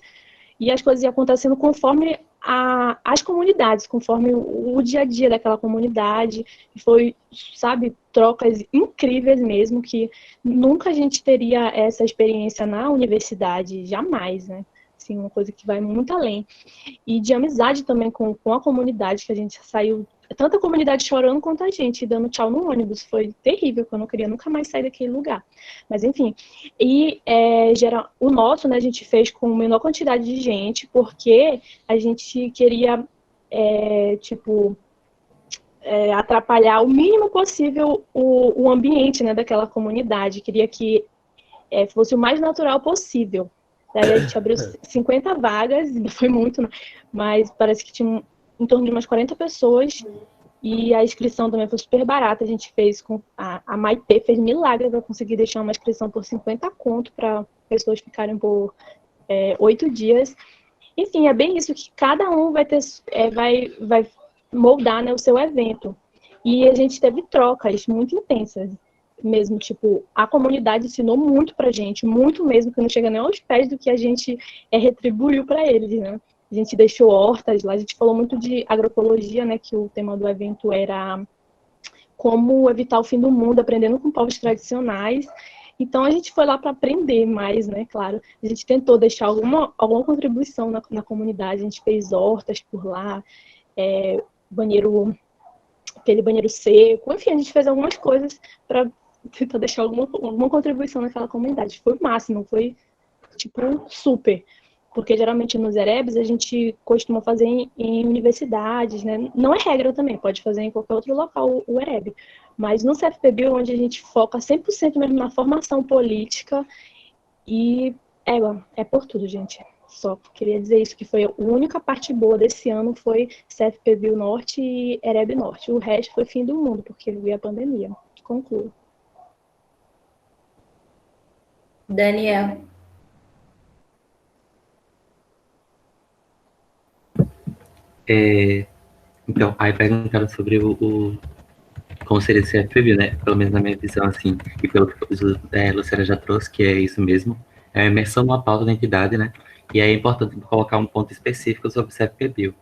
E as coisas iam acontecendo conforme as comunidades, conforme o dia a dia daquela comunidade. E foi, sabe, trocas incríveis mesmo, que nunca a gente teria essa experiência na universidade, jamais, né? Assim, uma coisa que vai muito além. E de amizade também com a comunidade, que a gente saiu, tanto a comunidade chorando quanto a gente dando tchau no ônibus. Foi terrível, que eu não queria nunca mais sair daquele lugar. Mas enfim, e o nosso, né, a gente fez com menor quantidade de gente, porque a gente queria, atrapalhar o mínimo possível o ambiente, né, daquela comunidade. Queria que fosse o mais natural possível. Daí a gente abriu 50 vagas, não foi muito, né? Mas parece que tinha em torno de umas 40 pessoas, e a inscrição também foi super barata. A gente fez com a Maitê, fez milagre para conseguir deixar uma inscrição por 50 conto para pessoas ficarem por 8 dias. Enfim, é bem isso, que cada um vai ter, vai moldar, né, o seu evento. E a gente teve trocas muito intensas mesmo, tipo, a comunidade ensinou muito pra gente, muito mesmo, que não chega nem aos pés do que a gente retribuiu para eles, né? A gente deixou hortas lá, a gente falou muito de agroecologia, né, que o tema do evento era como evitar o fim do mundo, aprendendo com povos tradicionais. Então a gente foi lá para aprender mais, né, claro. A gente tentou deixar alguma contribuição na comunidade, a gente fez hortas por lá, aquele banheiro seco, enfim, a gente fez algumas coisas para tentar deixar alguma contribuição naquela comunidade. Foi o máximo, foi, tipo, super. Porque geralmente nos EREBs a gente costuma fazer em universidades, né? Não é regra também, pode fazer em qualquer outro local o EREB. Mas no CFPB, onde a gente foca 100% mesmo na formação política, e é por tudo, gente. Só queria dizer isso, que foi a única parte boa desse ano, foi CFPB Norte e EREB Norte. O resto foi fim do mundo, porque veio a pandemia. Concluo. Daniel. Então, aí perguntaram sobre como seria esse FPV, né? Pelo menos na minha visão, assim, e pelo que a Luciana já trouxe, que é isso mesmo, é a imersão numa pauta da entidade, né? E aí é importante colocar um ponto específico sobre o CFPB.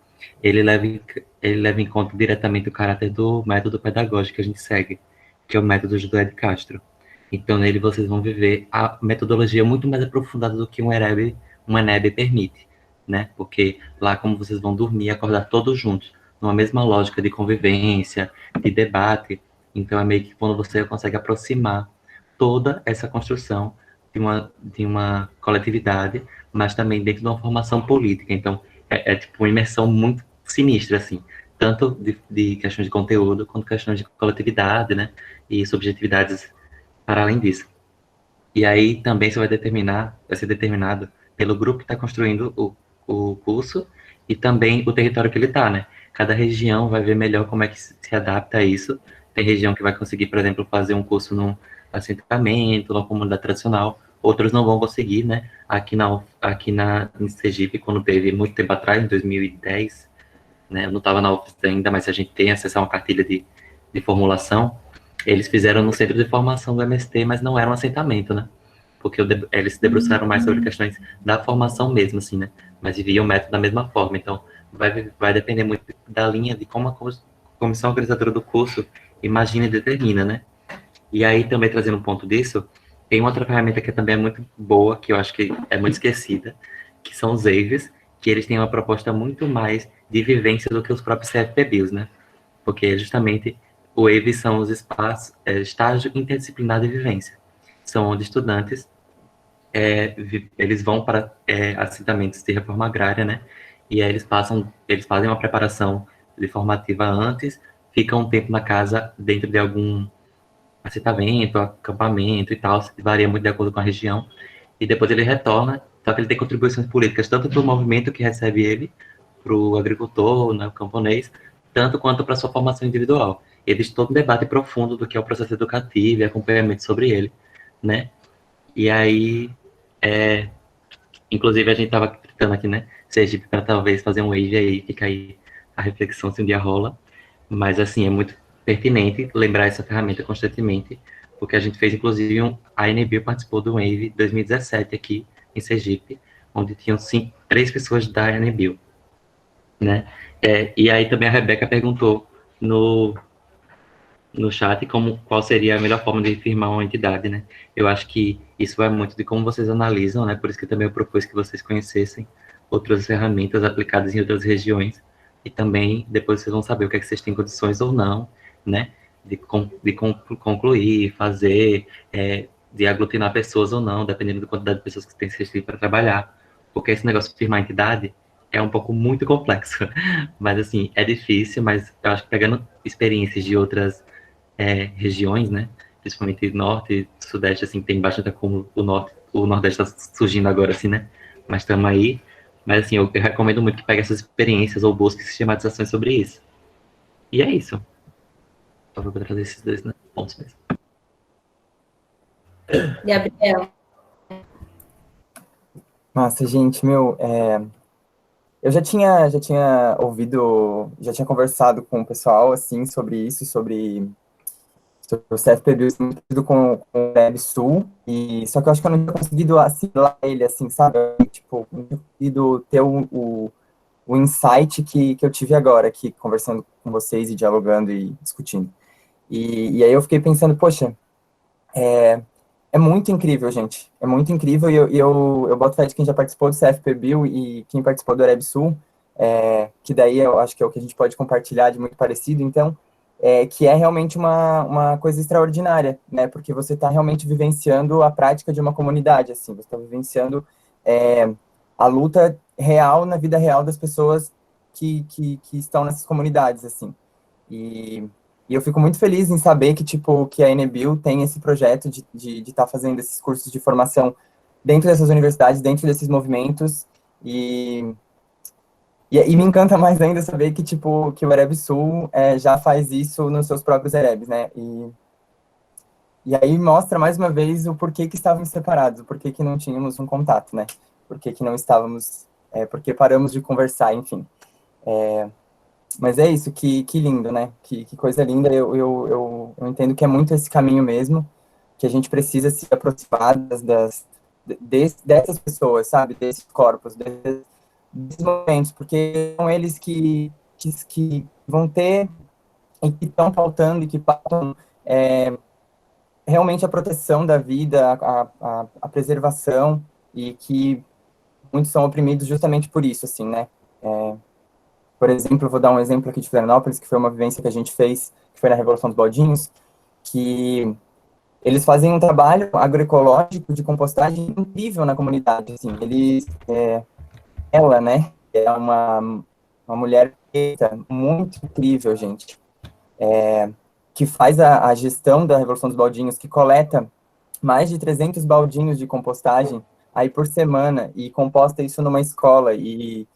Ele leva em conta diretamente o caráter do método pedagógico que a gente segue, que é o método José de Castro. Então, nele vocês vão viver a metodologia muito mais aprofundada do que um ENEB permite, né? Porque lá, como vocês vão dormir e acordar todos juntos, numa mesma lógica de convivência, de debate, então é meio que quando você consegue aproximar toda essa construção de uma coletividade, mas também dentro de uma formação política. Então, é tipo uma imersão muito sinistra, assim, tanto de questões de conteúdo, quanto questões de coletividade, né, e subjetividades para além disso. E aí também vai ser determinado pelo grupo que está construindo o curso e também o território que ele está, né? Cada região vai ver melhor como é que se adapta a isso. Tem região que vai conseguir, por exemplo, fazer um curso num assentamento, numa comunidade tradicional, outros não vão conseguir, né? Em Sergipe, quando teve muito tempo atrás, em 2010, né? Eu não estava na UFES ainda, mas a gente tem acesso a uma cartilha de formulação. Eles fizeram no centro de formação do MST, mas não era um assentamento, né? Porque eles se debruçaram mais sobre questões da formação mesmo, assim, né? Mas viviam o método da mesma forma. Então, vai depender muito da linha de como a comissão organizadora do curso imagina e determina, né? E aí, também trazendo um ponto disso, tem uma outra ferramenta que também é muito boa, que eu acho que é muito esquecida, que são os EIVs, que eles têm uma proposta muito mais de vivência do que os próprios CFPBIOS, né? Porque justamente o EIV são os espaços, estágio interdisciplinar de vivência. São onde estudantes, eles vão para assentamentos de reforma agrária, né? E aí eles fazem uma preparação de formativa antes, ficam um tempo na casa dentro de algum assentamento, acampamento e tal, varia muito de acordo com a região, e depois ele retorna, só que ele tem contribuições políticas, tanto para o movimento que recebe ele, para o agricultor, né, o camponês, tanto quanto para a sua formação individual. Existe todo um debate profundo do que é o processo educativo e acompanhamento sobre ele, né? E aí, inclusive a gente estava tentando aqui, né, Sergipe, para talvez fazer um wave aí, fica aí a reflexão se um dia rola, mas assim, é muito pertinente lembrar essa ferramenta constantemente, porque a gente fez, inclusive, a ANBio participou do Wave 2017 aqui em Sergipe, onde tinham 3 pessoas da ANBio, né? E aí também a Rebeca perguntou no chat qual seria a melhor forma de firmar uma entidade, né? Eu acho que isso vai muito de como vocês analisam, né? Por isso que também eu propus que vocês conhecessem outras ferramentas aplicadas em outras regiões, e também depois vocês vão saber o que é que vocês têm condições ou não, né, de concluir, fazer, de aglutinar pessoas ou não, dependendo da quantidade de pessoas que tem que para trabalhar, porque esse negócio de firmar entidade é um pouco muito complexo, mas assim, é difícil, mas eu acho que pegando experiências de outras regiões, né, principalmente norte e sudeste, assim, tem bastante como o nordeste está surgindo agora, assim, né, mas estamos aí. Mas, assim, eu recomendo muito que pegue essas experiências ou busque sistematizações sobre isso. E é isso. Só vou trazer esses 2 pontos mesmo. Gabriel. Nossa, gente, eu já tinha ouvido, já tinha conversado com o pessoal, assim, sobre isso, sobre o CFPB com o Web Sul, só que eu acho que eu não tinha conseguido assimilar ele, assim, sabe? Tipo, não tinha conseguido ter o insight que eu tive agora aqui, conversando com vocês e dialogando e discutindo. E aí eu fiquei pensando, poxa, é muito incrível, gente. É muito incrível, e eu boto fé de quem já participou do CFPB e quem participou do Web Sul, que daí eu acho que é o que a gente pode compartilhar de muito parecido. Então, que é realmente uma coisa extraordinária, né? Porque você está realmente vivenciando a prática de uma comunidade, assim, você está vivenciando a luta real na vida real das pessoas que estão nessas comunidades, assim. E eu fico muito feliz em saber que, tipo, que a Enebil tem esse projeto de estar fazendo esses cursos de formação dentro dessas universidades, dentro desses movimentos, e me encanta mais ainda saber que, tipo, que o Ereb Sul já faz isso nos seus próprios Erebs, né? E aí mostra mais uma vez o porquê que estávamos separados, o porquê que não tínhamos um contato, né? Porquê que não estávamos, porque paramos de conversar, enfim. Mas é isso, que lindo, né? Que coisa linda. Eu entendo que é muito esse caminho mesmo, que a gente precisa se aproximar dessas pessoas, sabe? Desses corpos, desses momentos, porque são eles que vão ter e que estão faltando e que pautam realmente a proteção da vida, a preservação, e que muitos são oprimidos justamente por isso, assim, né? Por exemplo, eu vou dar um exemplo aqui de Florianópolis, que foi uma vivência que a gente fez, que foi na Revolução dos Baldinhos, que eles fazem um trabalho agroecológico de compostagem incrível na comunidade, assim, ela, né, é uma mulher preta, muito incrível, gente, que faz a gestão da Revolução dos Baldinhos, que coleta mais de 300 baldinhos de compostagem aí por semana e composta isso numa escola, e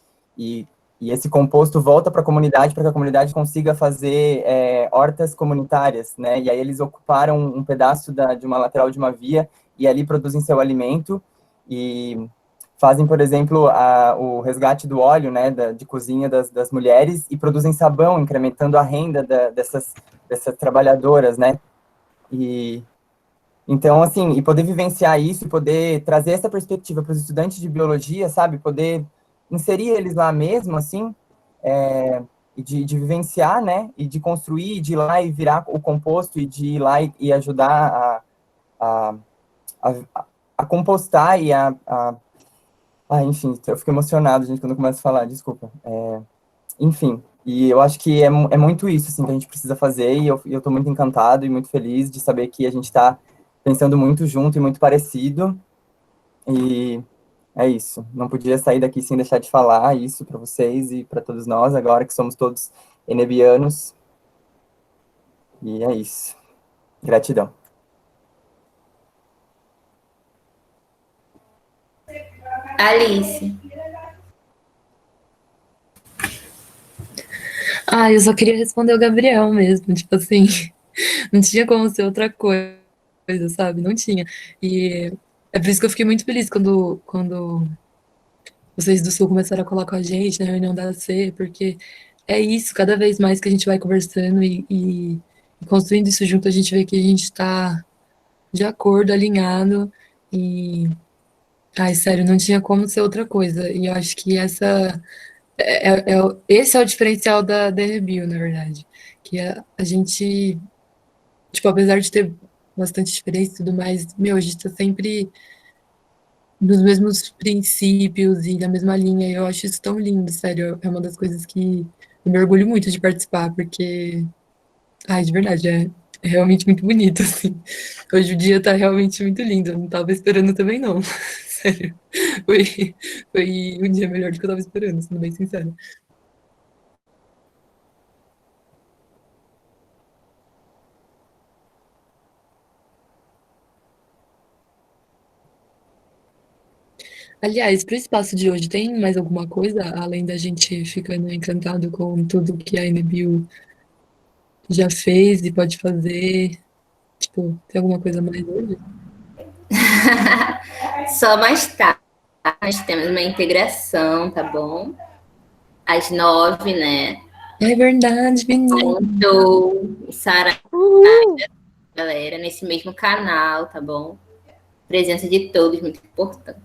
esse composto volta para a comunidade para que a comunidade consiga fazer hortas comunitárias, né? E aí eles ocuparam um pedaço de uma lateral de uma via e ali produzem seu alimento e fazem, por exemplo, o resgate do óleo, né, de cozinha das mulheres, e produzem sabão, incrementando a renda dessas trabalhadoras, né? Então, assim, e poder vivenciar isso, e poder trazer essa perspectiva para os estudantes de biologia, sabe? Poder inserir eles lá mesmo, assim, e de vivenciar, né? E de construir, de ir lá e virar o composto, e de ir lá e ajudar a compostar e enfim, eu fico emocionado, gente, quando eu começo a falar, desculpa. Enfim, e eu acho que é muito isso, assim, que a gente precisa fazer, e eu tô muito encantado e muito feliz de saber que a gente está pensando muito junto e muito parecido, e é isso. Não podia sair daqui sem deixar de falar isso para vocês e para todos nós, agora que somos todos enebianos, e é isso. Gratidão. Alice. Eu só queria responder o Gabriel mesmo, tipo assim, não tinha como ser outra coisa, sabe? Não tinha. E é por isso que eu fiquei muito feliz quando vocês do Sul começaram a colar com a gente na reunião da C, porque é isso, cada vez mais que a gente vai conversando e construindo isso junto, a gente vê que a gente está de acordo, alinhado, e, sério, não tinha como ser outra coisa, e eu acho que esse é o diferencial da Rebel, na verdade, que a gente, tipo, apesar de ter bastante diferença e tudo mais, meu, a gente tá sempre dos mesmos princípios e da mesma linha. E eu acho isso tão lindo, sério. É uma das coisas que eu me orgulho muito de participar, porque, de verdade, é realmente muito bonito, assim. Hoje o dia tá realmente muito lindo. Eu não tava esperando também, não. Sério. Foi um dia melhor do que eu tava esperando, sendo bem sincero. Aliás, para o espaço de hoje, tem mais alguma coisa, além da gente ficando encantado com tudo que a NBio já fez e pode fazer? Tipo, tem alguma coisa mais hoje? Só mais tarde nós temos uma integração, tá bom? Às 9, né? É verdade, menino. Do Sara, galera, nesse mesmo canal, tá bom? Presença de todos, muito importante.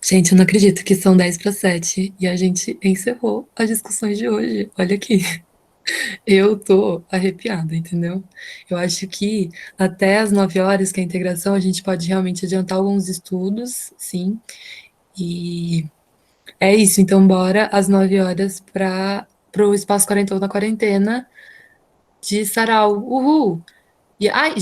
Gente, eu não acredito que são 10 para 7 e a gente encerrou as discussões de hoje. Olha aqui. Eu tô arrepiada, entendeu? Eu acho que até as 9 horas, que é a integração, a gente pode realmente adiantar alguns estudos, sim. E É isso, então bora às 9 horas pro Espaço Quarentão na Quarentena de Sarau. Uhul! E, ai,